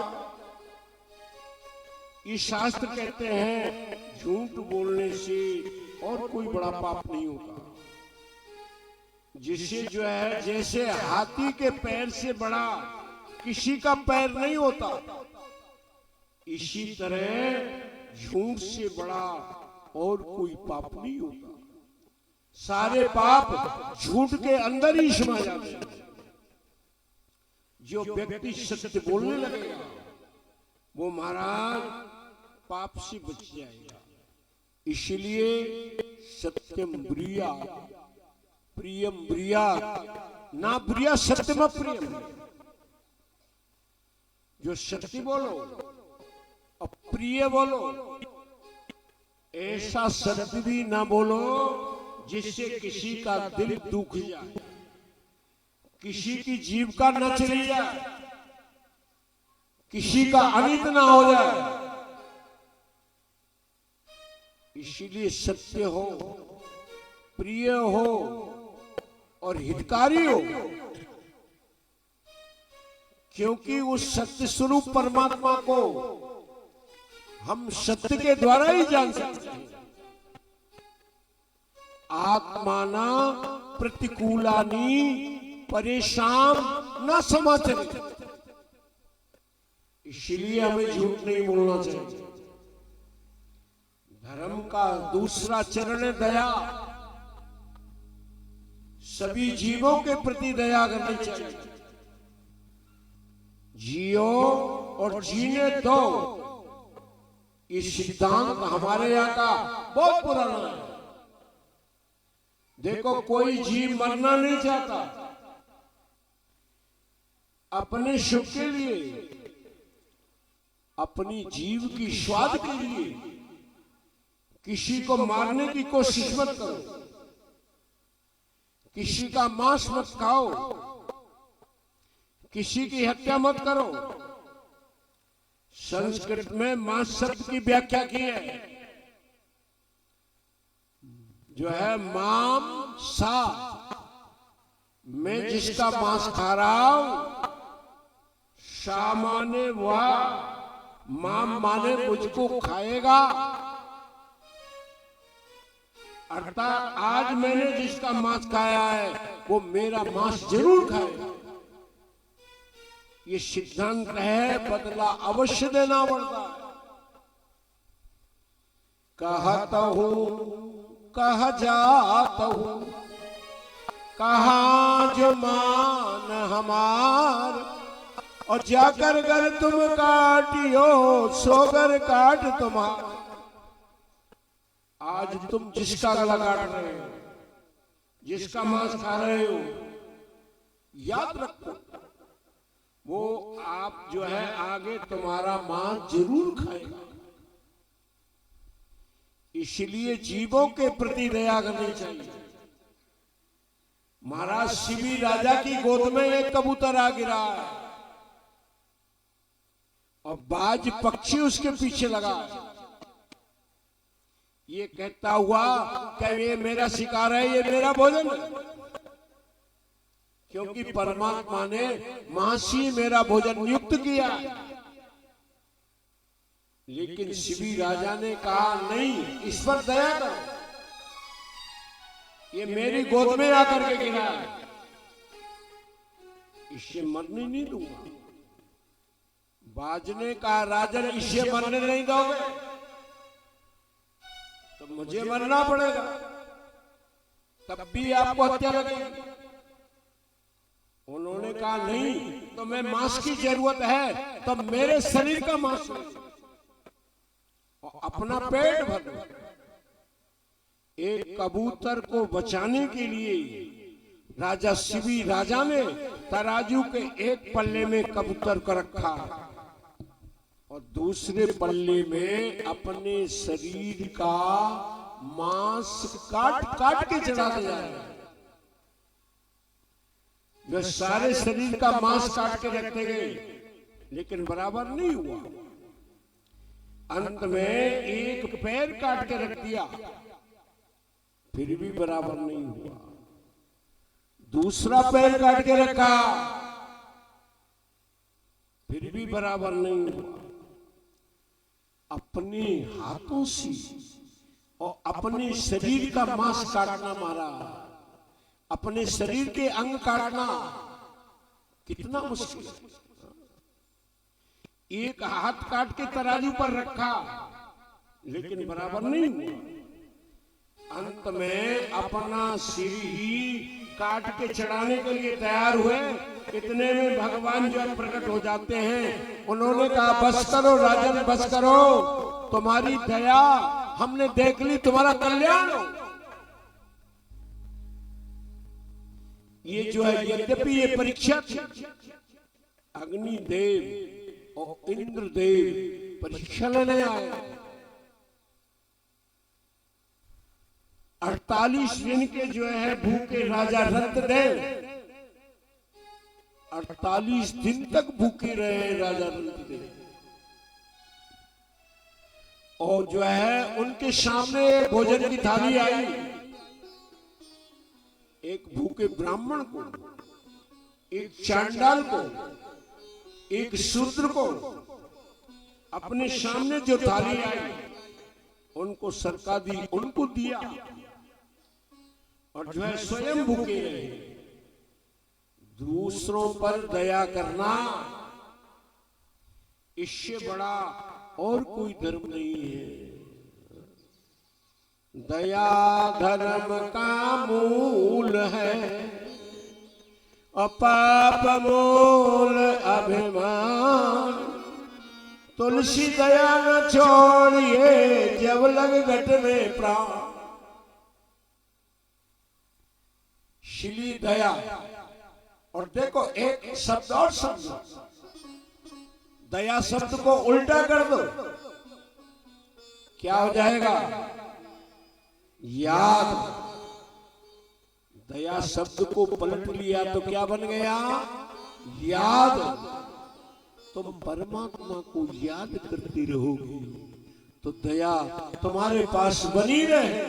ये शास्त्र कहते हैं झूठ बोलने से और कोई बड़ा पाप नहीं होता। जिससे जो है, जैसे हाथी के पैर से बड़ा किसी का पैर नहीं होता, इसी तरह झूठ से बड़ा और कोई पाप नहीं होता। सारे पाप झूठ के अंदर ही समा जाते हैं। जो व्यक्ति सत्य बोलने लगेगा वो महाराज पाप से बच जाएगा। इसलिए सत्यम ब्रिया प्रियम ब्रिया ना ब्रिया सत्यम प्रियम। जो सत्य बोलो और प्रिय बोलो, ऐसा सत्य भी ना बोलो जिससे किसी का दिल दुख जाए, किसी की जीविका न चली जाए, किसी का अनित ना हो जाए। इसीलिए सत्य हो, प्रिय हो और हितकारी हो, क्योंकि उस सत्य स्वरूप परमात्मा को हम सत्य के द्वारा ही जान सकते हैं। आत्माना प्रतिकूलानी परेशान न समाचरित। इसलिए हमें झूठ नहीं बोलना चाहिए। धर्म का दूसरा चरण है दया। सभी जीवों के प्रति दया करनी चाहिए। जियो और जीने दो, ये सिद्धांत हमारे यहाँ का बहुत पुराना है। देखो, कोई जीव मरना नहीं चाहता। अपने सुख के लिए, अपनी जीव की स्वाद के लिए किसी को मारने की कोशिश मत करो, किसी का मांस मत खाओ, किसी की हत्या मत करो। संस्कृत में मांस शब्द की व्याख्या की है, जो है माम सा। मैं जिसका मांस खा रहा हूं, सा माने वह, माम माने मुझको खाएगा। अर्थात आज मैंने जिसका मांस खाया है वो मेरा मांस जरूर खाएगा। ये सिद्धांत है, बदला अवश्य देना पड़ता है। कहता हूं कह जाता हूं, कहां जो मान हमार, और जाकर घर तुम काटियो सोगर काट तुम्हार। आज तुम जिसका गला काट रहे हो, जिसका मांस खा रहे हो, याद रखो वो आप जो है आगे तुम्हारा मांस जरूर खाएगा। इसलिए जीवों के प्रति दया करनी चाहिए। महाराज शिवी राजा की गोद में एक कबूतर आ गिरा है और बाज पक्षी उसके पीछे लगा है। ये कहता हुआ कि ये मेरा शिकार है, ये मेरा भोजन है, क्योंकि परमात्मा ने मांसी मेरा भोजन नियुक्त किया। लेकिन शिवी राजा ने कहा नहीं, इस पर दया करो, ये मेरी गोद में आकर के गिरा है, इसे मरने नहीं दूंगा। बाज ने कहा राजन इसे मरने नहीं दोगे तो मुझे मरना पड़ेगा, तब भी आपको हत्या लगेगी। उन्होंने कहा नहीं, तो मैं मांस की जरूरत है तो मेरे शरीर का मांस और अपना पेट भर। एक कबूतर को बचाने के लिए राजा शिवी राजा ने तराजू के एक पल्ले में कबूतर को रखा और दूसरे पल्ले में अपने शरीर का मांस काट काट के चढ़ाते जा रहे। वे सारे शरीर का मांस काट के रखते गए, लेकिन बराबर नहीं हुआ। अंत में एक पैर काट के रख दिया, फिर भी बराबर नहीं हुआ। दूसरा पैर काट के रखा, फिर भी बराबर नहीं हुआ। अपने हाथों से और अपने शरीर का मांस काटना मारा, अपने शरीर के अंग काटना कितना मुश्किल है। एक हाथ काट के तराजू पर रखा, लेकिन बराबर नहीं हुआ। अंत में अपना सिर ही काट के चढ़ाने के लिए तैयार हुए। इतने में भगवान जो है प्रकट हो जाते हैं। उन्होंने कहा बस करो राजन, बस करो, तुम्हारी दया हमने देख ली, तुम्हारा कल्याण हो। ये जो है यद्यपि ये परीक्षा थी, अग्निदेव और इंद्रदेव परीक्षा लेने आए। 48 दिन के जो है भूखे राजा रंतदेव 48 दिन तक भूखे रहे राजा रंतदेव। और जो है उनके सामने भोजन की थाली आई। एक भूखे ब्राह्मण को, एक चांडाल को, एक शूद्र को अपने सामने जो थाली आई उनको सरका दी, उनको दिया। और जो है स्वयं भूखे रहे। दूसरों पर दया करना, इससे बड़ा और कोई धर्म नहीं है। दया धर्म का मूल है, अपाप मूल अभिमान। तुलसी दया न छोड़िए, जब लग घट में प्राण। शिली दया। और देखो एक शब्द और शब्द, दया शब्द को उल्टा कर दो, क्या हो जाएगा? याद। दया शब्द को पलट लिया तो क्या बन गया? याद। तुम परमात्मा को याद करती रहोगे तो दया तुम्हारे पास बनी रहे।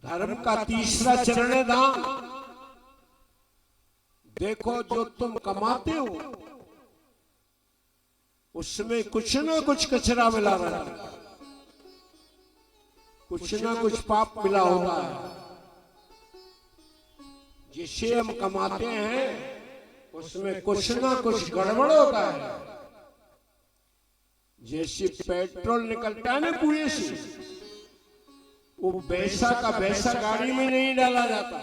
धर्म का तीसरा चरण है दान। देखो जो तुम कमाते हो उसमें कुछ ना कुछ कचरा मिला रहता है, कुछ ना कुछ पाप मिला होता है। जिसे हम कमाते हैं उसमें कुछ ना कुछ गड़बड़ होता है। जैसे पेट्रोल निकलता है ना कुएं से, वो वैसा का वैसा गाड़ी में नहीं डाला जाता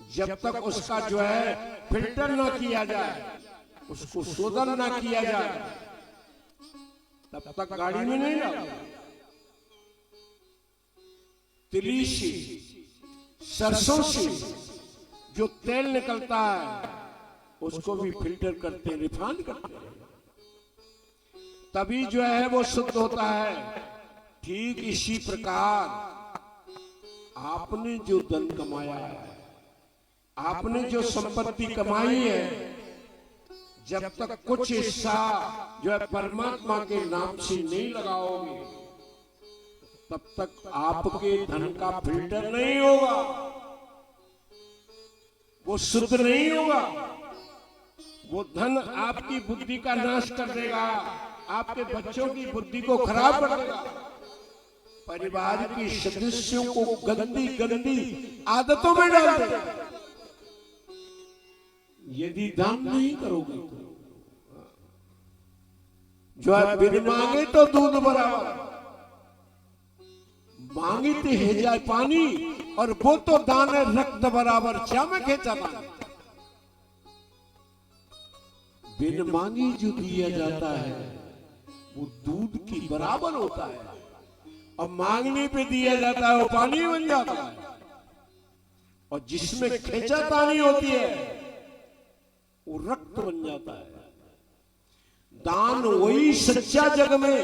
जब तक उसका जो है फिल्टर ना किया जाए, उसको शोधन ना किया जाए, तब तक गाड़ी में नहीं डाला। तिली से, सरसों से जो तेल निकलता है उसको भी फिल्टर करते हैं, रिफाइन करते हैं, तभी जो है वो शुद्ध होता है। ठीक इसी प्रकार आपने जो धन कमाया है, आपने जो संपत्ति कमाई है, जब तक कुछ हिस्सा जो है परमात्मा के नाम से नहीं लगाओगे तब तक आपके धन का फिल्टर नहीं होगा, वो शुद्ध नहीं होगा। वो धन आपकी बुद्धि का नाश कर देगा, आपके बच्चों की बुद्धि को खराब कर देगा, परिवार के सदस्यों को गंदी गंदी आदतों में डाल देगा। यदि दान नहीं करोगे तो जो है बिन मांगे तो दूध बराबर, मांगी तो है जाए पानी, और वो तो दाने रक्त बराबर। क्या में खेचा पानी? बिन मांगी जो दिया जाता है वो दूध की बराबर होता है, और मांगने पे दिया जाता है वो पानी बन जाता है। और जिसमें खेचातानी होती है वो रक्त बन जाता है। दान वही सच्चा जग में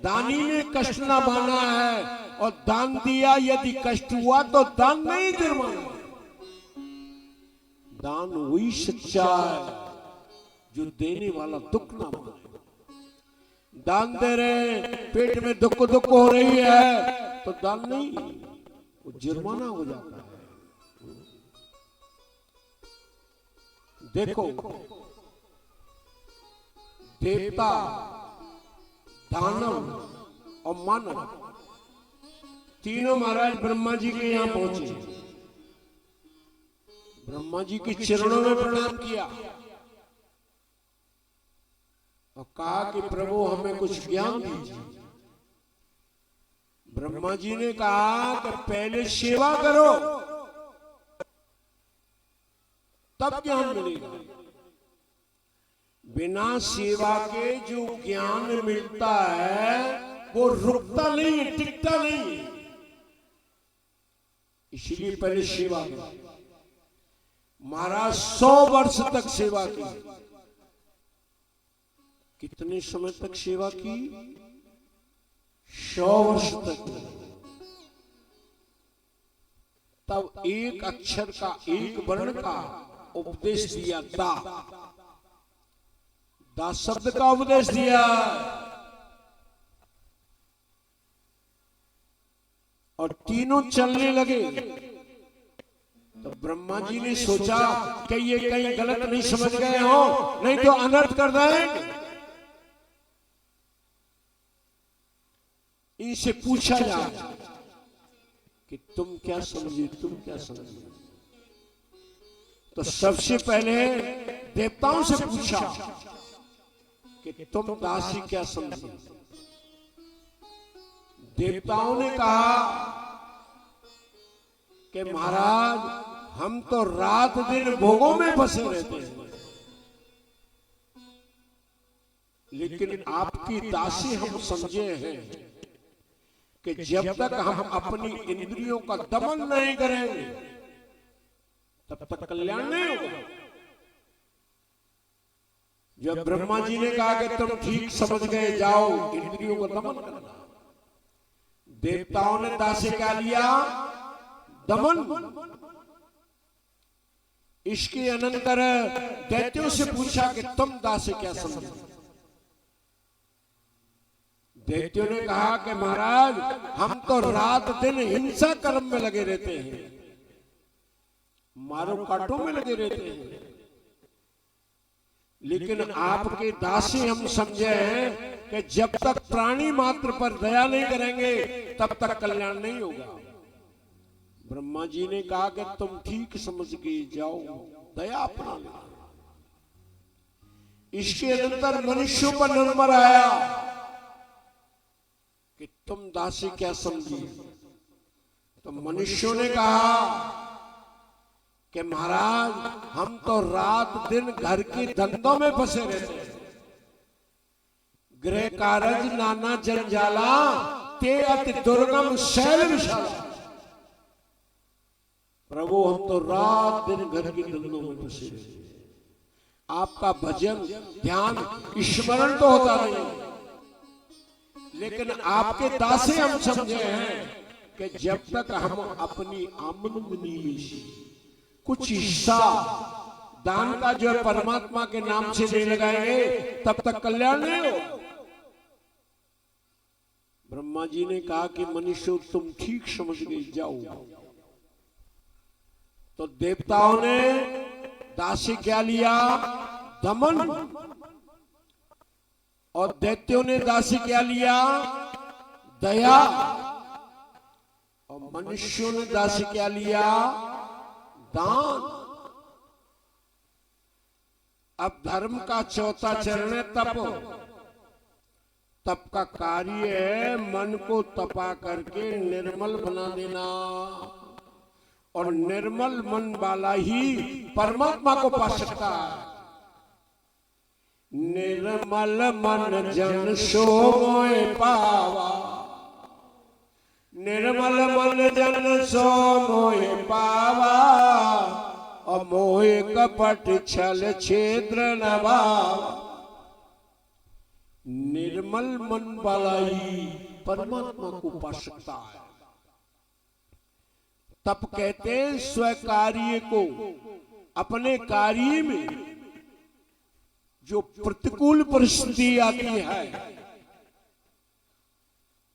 दानी ने कष्ट ना माना है, और दान दिया यदि कष्ट हुआ तो दान नहीं जुर्माना। दान वही सच्चा है जो देने वाला दुख ना माने। दान दे रहे, पेट में दुख हो रही है तो दान नहीं, वो जुर्माना हो जाता है। देखो देवता, दानव और मानव तीनों महाराज ब्रह्मा जी के यहां पहुंचे। ब्रह्मा जी के चरणों में प्रणाम किया। और कहा कि प्रभु हमें कुछ ज्ञान दीजिए। ब्रह्मा जी ने कहा कि पहले सेवा करो तब ज्ञान मिलेगा। बिना सेवा के जो ज्ञान मिलता है वो रुकता नहीं है, टिकता नहीं है। इसलिए पहले सेवा करो। महाराज 100 वर्ष तक सेवा की। कितने समय तक सेवा की? 100 वर्ष तक। तब एक अक्षर का, एक वर्ण का उपदेश दिया। दा शब्द का उपदेश दिया। और तीनों चलने लगे। तो ब्रह्मा जी ने सोचा कि ये कहीं गलत नहीं समझ गए हो, नहीं तो अनर्थ कर देंगे। इनसे पूछा जाए कि तुम क्या समझे, तुम क्या समझे। तो सबसे पहले देवताओं से पूछा कि तुम दासी क्या समझे। देवताओं ने कहा कि महाराज हम तो रात दिन भोगों में फंसे रहते हैं, लेकिन आपकी दासी हम समझे हैं कि जब तक हम अपनी इंद्रियों का दमन नहीं करेंगे तब तक कल्याण नहीं होगा। जब ब्रह्मा जी ने कहा कि तुम ठीक समझ गए, जाओ इंद्रियों को दमन करना। देवताओं ने दासी क्या लिया? दमन। इसके अनंतर दैत्यों से पूछा कि तुम दासी क्या समझे। दैत्यों ने कहा कि महाराज हम तो रात दिन हिंसा कर्म में लगे रहते हैं, मारो काटों में लगे रहते हैं, लेकिन आपके दासी हम समझे हैं कि जब तक प्राणी मात्र पर दया नहीं करेंगे तब तक कल्याण नहीं होगा। ब्रह्मा जी ने कहा कि तुम ठीक समझ गए, जाओ दया अपना लो। इसके अंतर मनुष्यों पर नंबर आया कि तुम दासी क्या समझी। तो मनुष्यों ने कहा कि महाराज हम तो रात दिन घर के धंधों में फंसे रहते हैं, गृह कारज नाना जंजाला, ते अति दुर्गम शैल विशाला। प्रभु हम तो रात दिन घर के धंधों में फंसे रहते हैं। आपका भजन ध्यान स्मरण तो होता नहीं, लेकिन आपके दासे हम समझे हैं कि जब तक हम अपनी आमदनी कुछ हिस्सा दान का जो है परमात्मा के नाम से नहीं लगाएंगे तब तक कल्याण नहीं हो। ब्रह्मा जी ने कहा कि मनुष्य तुम ठीक समझ गए, जाओ। तो देवताओं ने दासी क्या लिया? दमन। और दैत्यों ने दासी क्या लिया? दया। और मनुष्यों ने दासी क्या लिया? दान। अब धर्म का चौथा चरण है तप। तप का कार्य है मन को तपा करके निर्मल बना देना, और निर्मल मन वाला ही परमात्मा को पा सकता है। निर्मल मन जन सो मोए पावा, निर्मल मन जन सो मोए पावा, अमोहे कपट छल छेद्र न भावा। निर्मल मन वाला ही परमात्मा को पा सकता है। तप कहते हैं स्वकार्य को, अपने कार्य में जो प्रतिकूल परिस्थिति आती है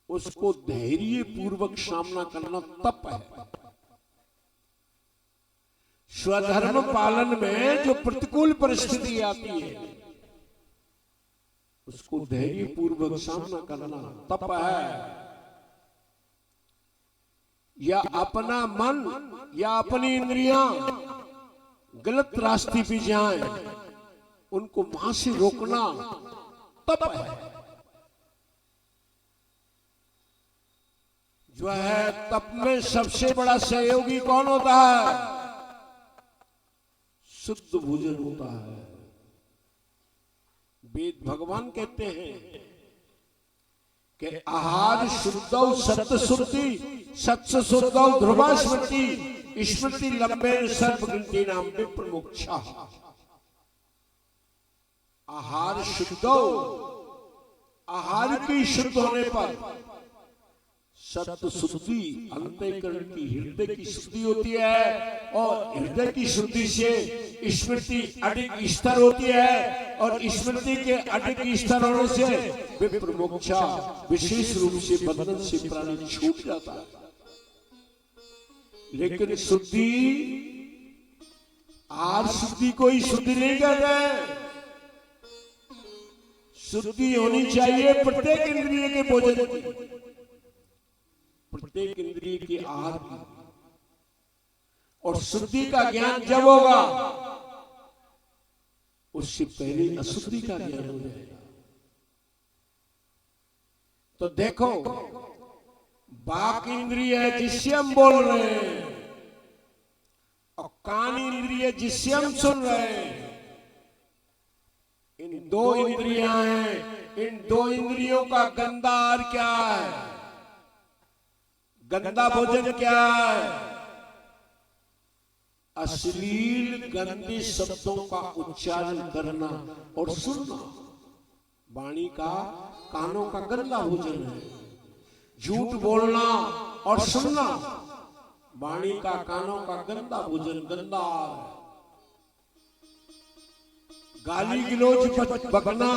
उसको धैर्य पूर्वक सामना करना तप है। स्वधर्म पालन में जो प्रतिकूल परिस्थिति आती है उसको धैर्य पूर्वक सामना करना तप है। या अपना मन या अपनी इंद्रियां गलत रास्ते पे जाएं, उनको वहां से रोकना तप है। जो है तप में सबसे बड़ा सहयोगी कौन होता है? शुद्ध भोजन होता है। वेद भगवान कहते हैं कि आहार शुद्धौ सत्य शुद्धि सत्य शुद्धौ ध्रुवा स्मृति स्मृति लंबे सर्वग्रंथि नाम विप्र मोक्षा। आहार शुद्धौ, आहार की शुद्ध होने पर सत्य शुद्धि अंतःकरण की हृदय की शुद्धि होती है और हृदय की शुद्धि से स्मृति अधिक स्तर होती है और स्मृति के अधिक स्तर होने से विप्र मोक्षा विशेष रूप से बंधन से प्राणी छूट जाता है। लेकिन शुद्धि आहार शुद्धि कोई शुद्धि नहीं कर रहे। शुद्धि होनी चाहिए प्रत्येक इंद्रिय के भोजन की, प्रत्येक इंद्रिय की आहार की। और शुद्धि का ज्ञान जब होगा उससे पहले अशुद्धि का ज्ञान हो जाएगा। तो देखो, बाक इंद्रिय है जिससे हम बोल रहे हैं और कान इंद्रिय जिससे हम सुन रहे हैं। इन दो इंद्रियां हैं, इन दो इंद्रियों का गंदा आहार क्या है? गंदा भोजन क्या है? अश्लील गंदे शब्दों का उच्चारण करना और सुनना वाणी का, कानों का गंदा भोजन है। झूठ बोलना और सुनना वाणी का, कानों का गंदा भोजन, गंदा है। गाली गलौज बकना,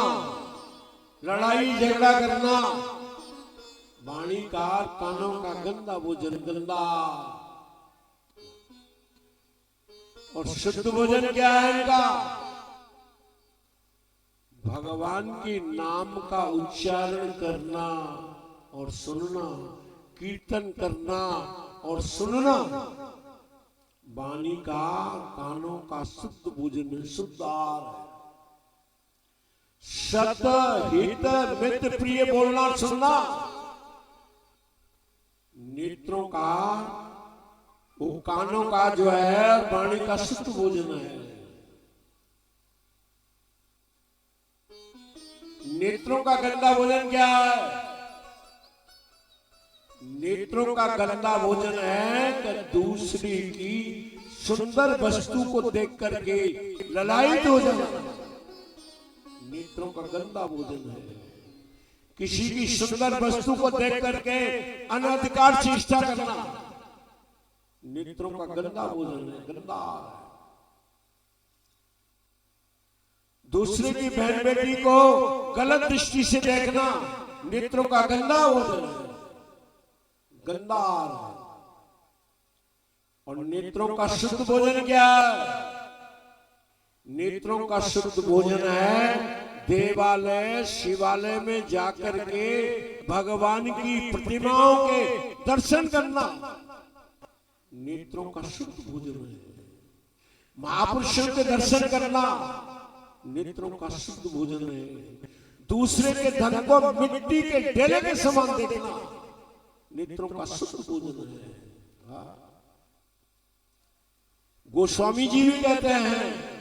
लड़ाई झगड़ा करना वाणी का, कानों का गंदा भोजन, गंदा। और शुद्ध भोजन क्या है इनका? भगवान के नाम का उच्चारण करना और सुनना, कीर्तन करना और सुनना वाणी का, कानों का शुद्ध भोजन है, शुद्ध आहार है। सत हित मित्र प्रिय बोलना सुनना नेत्रों का, वो कानों का जो है वाणी का शुद्ध भोजन है। नेत्रों का गंदा भोजन क्या है? नेत्रों का गंदा भोजन है कि दूसरी की सुंदर वस्तु को देख करके ललायित हो जाना। नेत्रों का गंदा भोजन है किसी की सुंदर वस्तु को देख करके अनधिकार से इच्छा करना। नेत्रों का गंदा भोजन है, गंदा। दूसरे की बहन बेटी को गलत दृष्टि से देखना नेत्रों का गंदा भोजन है, गंदा। और नेत्रों का शुद्ध भोजन क्या है? नेत्रों का शुद्ध भोजन है देवालय शिवालय में जाकर के भगवान की प्रतिमाओं के दर्शन करना। नेत्रों का शुद्ध भोजन है। महापुरुषों के दर्शन करना नेत्रों का शुद्ध भोजन है। दूसरे के धन को मिट्टी के ढेले के समान देखना नेत्रों का शुद्ध भोजन है। गोस्वामी जी भी कहते हैं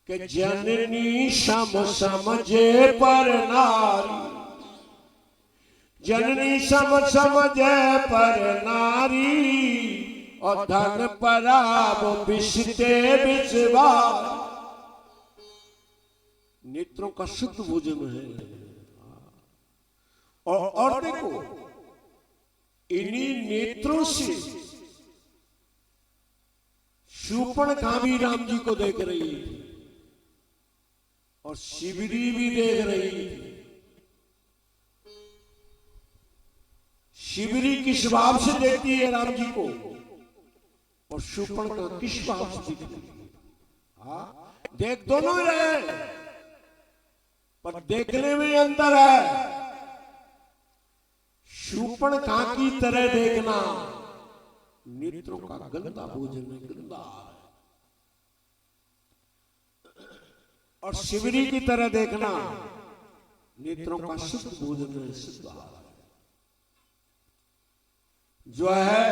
कि जननी सम समझे पर नारी, जननी सम समझे पर नारी और धन पराब बिसते बिसवार। नेत्रों का शुद्ध भोजन है। और देखो, इन्हीं नेत्रों से शूर्पणखा भी राम जी को देख रही थी और शिबिरी भी देख रही थी। शिबिरी किस भाव से देखती है राम जी को और शूर्पणखा किस भाव से देखती है? देख दोनों ही रहे पर देखने में अंतर है। शूर्पणखा की तरह देखना नेत्रों का गंदा भोजन है, गंदा। और शिवरी की तरह देखना, नेत्रों का शुद्ध भोजन है, शुद्ध आहार जो है।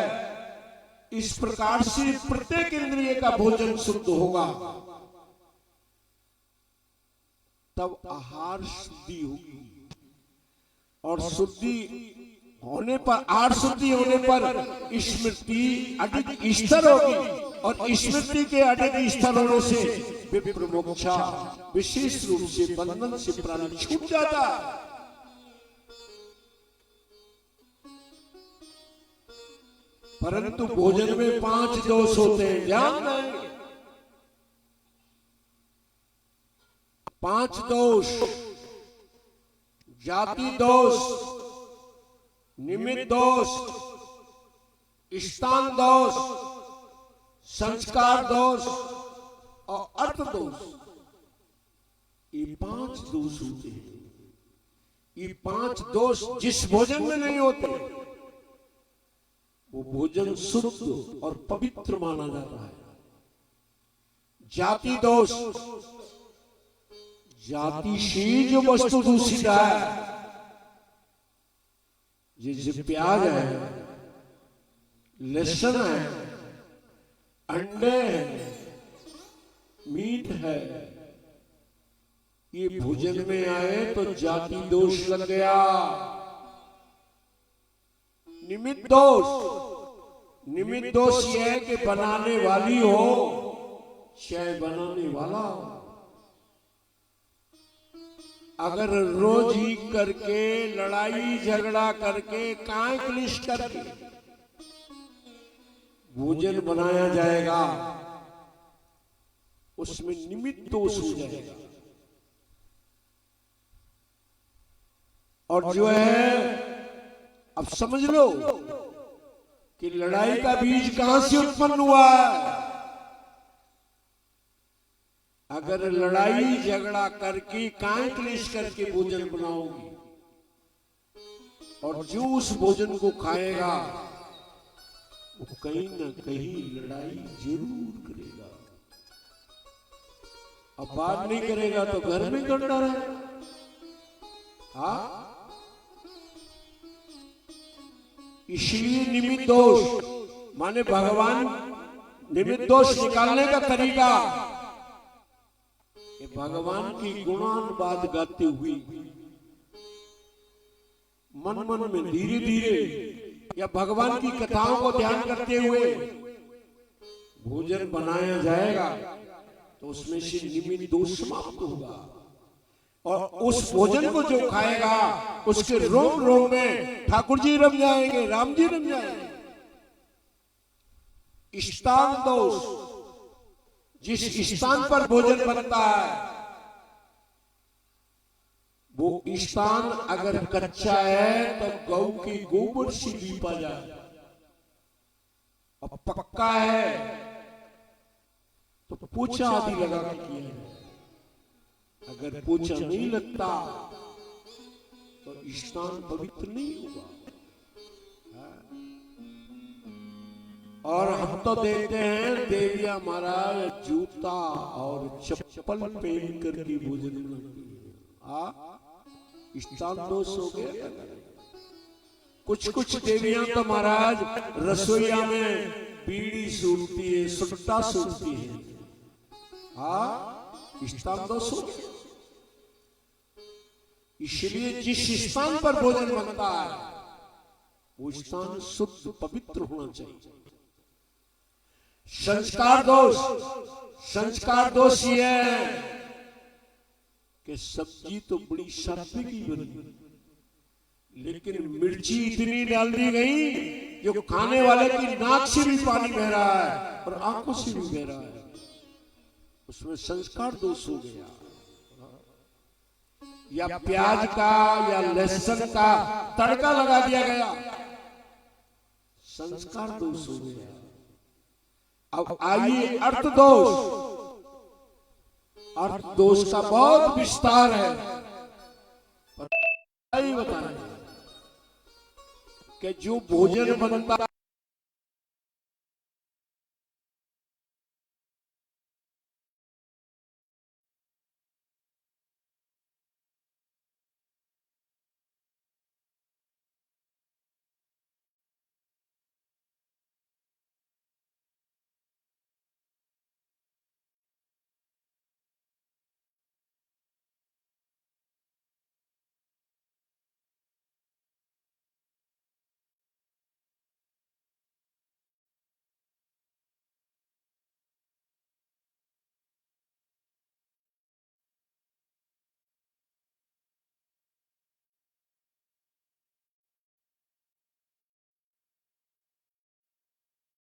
इस प्रकार से प्रत्येक इंद्रिय का भोजन शुद्ध होगा, तब आहार शुद्धि होगी। और शुद्धि होने पर, आहार शुद्धि होने पर स्मृति अधिक स्थिर होगी, और स्मृति के अधिक स्थिर होने से विप्र मोक्षा, विशेष रूप से बंधन से प्राणी छूट जाता है। परंतु भोजन में 5 दोष होते हैं, ध्यान देंगे। 5 दोष: जाति दोष, निमित्त दोष, स्थान दोष, संस्कार दोष और अर्थ दोष। ये 5 दोष होते हैं। ये 5 दोष जिस भोजन में नहीं होते वो भोजन शुद्ध और पवित्र माना जाता है। जाति दोष: जाति से जो वस्तु दूषित है, जैसे प्याज है, लहसुन है, अंडे हैं, मीट है, ये भोजन में आए तो जाति दोष लग गया। निमित्त दोष: निमित्त दोष यह है कि बनाने वाली हो चाहे बनाने वाला हो, अगर रोज ही करके लड़ाई झगड़ा करके काय क्लिश करके भोजन बनाया जाएगा, उसमें निमित्त दोष हो जाएगा। और जो है, अब समझ लो कि लड़ाई का बीज कहां से उत्पन्न हुआ है। अगर लड़ाई झगड़ा करके काय क्लेश करके भोजन बनाओगी, और जो उस भोजन को खाएगा वो कहीं ना कहीं लड़ाई जरूर करेगा। अब बात नहीं करेगा तो घर में करता रहेगा। हाँ, इसलिए निमित्त दोष माने भगवान निमित्त दोष निकालने का तरीका कि भगवान की गुणानुवाद गाते हुए मन मन में धीरे धीरे या भगवान की कथाओं को ध्यान करते हुए भोजन बनाया जाएगा, तो उसमें से निमित्त दोष समाप्त होगा। और उस भोजन को जो खाएगा उसके रोम रोम में ठाकुर जी रम जाएंगे, राम जी रम जाएंगे। स्थान दोष: जिस स्थान पर भोजन बनता है वो स्थान अगर कच्चा है तो गौ की गोबर से लीपा जाए, और पक्का है तो पोछा आदि लगा के किया जाए। अगर पोछा नहीं लगता तो स्थान पवित्र नहीं होगा। और हम तो देखते हैं देविया महाराज जूता और चप्पल पहन करके भोजन बनाती है। स्थान दोष हो गया। कुछ कुछ देवियां तो महाराज रसोईया में बीड़ी सूखती है, सुट्टा सूखती है। स्थान दोष हो गया। इसलिए जिस स्थान पर भोजन बनता है वो स्थान शुद्ध पवित्र होना चाहिए। संस्कार दोष: संस्कार दोष ये है कि सब्जी तो बड़ी सात्विक की बनी, लेकिन मिर्ची इतनी डाल दी गई जो खाने वाले की नाक से भी पानी बह रहा है और आंखों से भी बह रहा है। उसमें संस्कार दोष हो गया। या प्याज का या लहसुन का तड़का लगा दिया गया, संस्कार दोष हो गया। अब आइए अर्थ दोष। अर्थ दोष का बहुत विस्तार है, पर बताएं कि जो भोजन बनता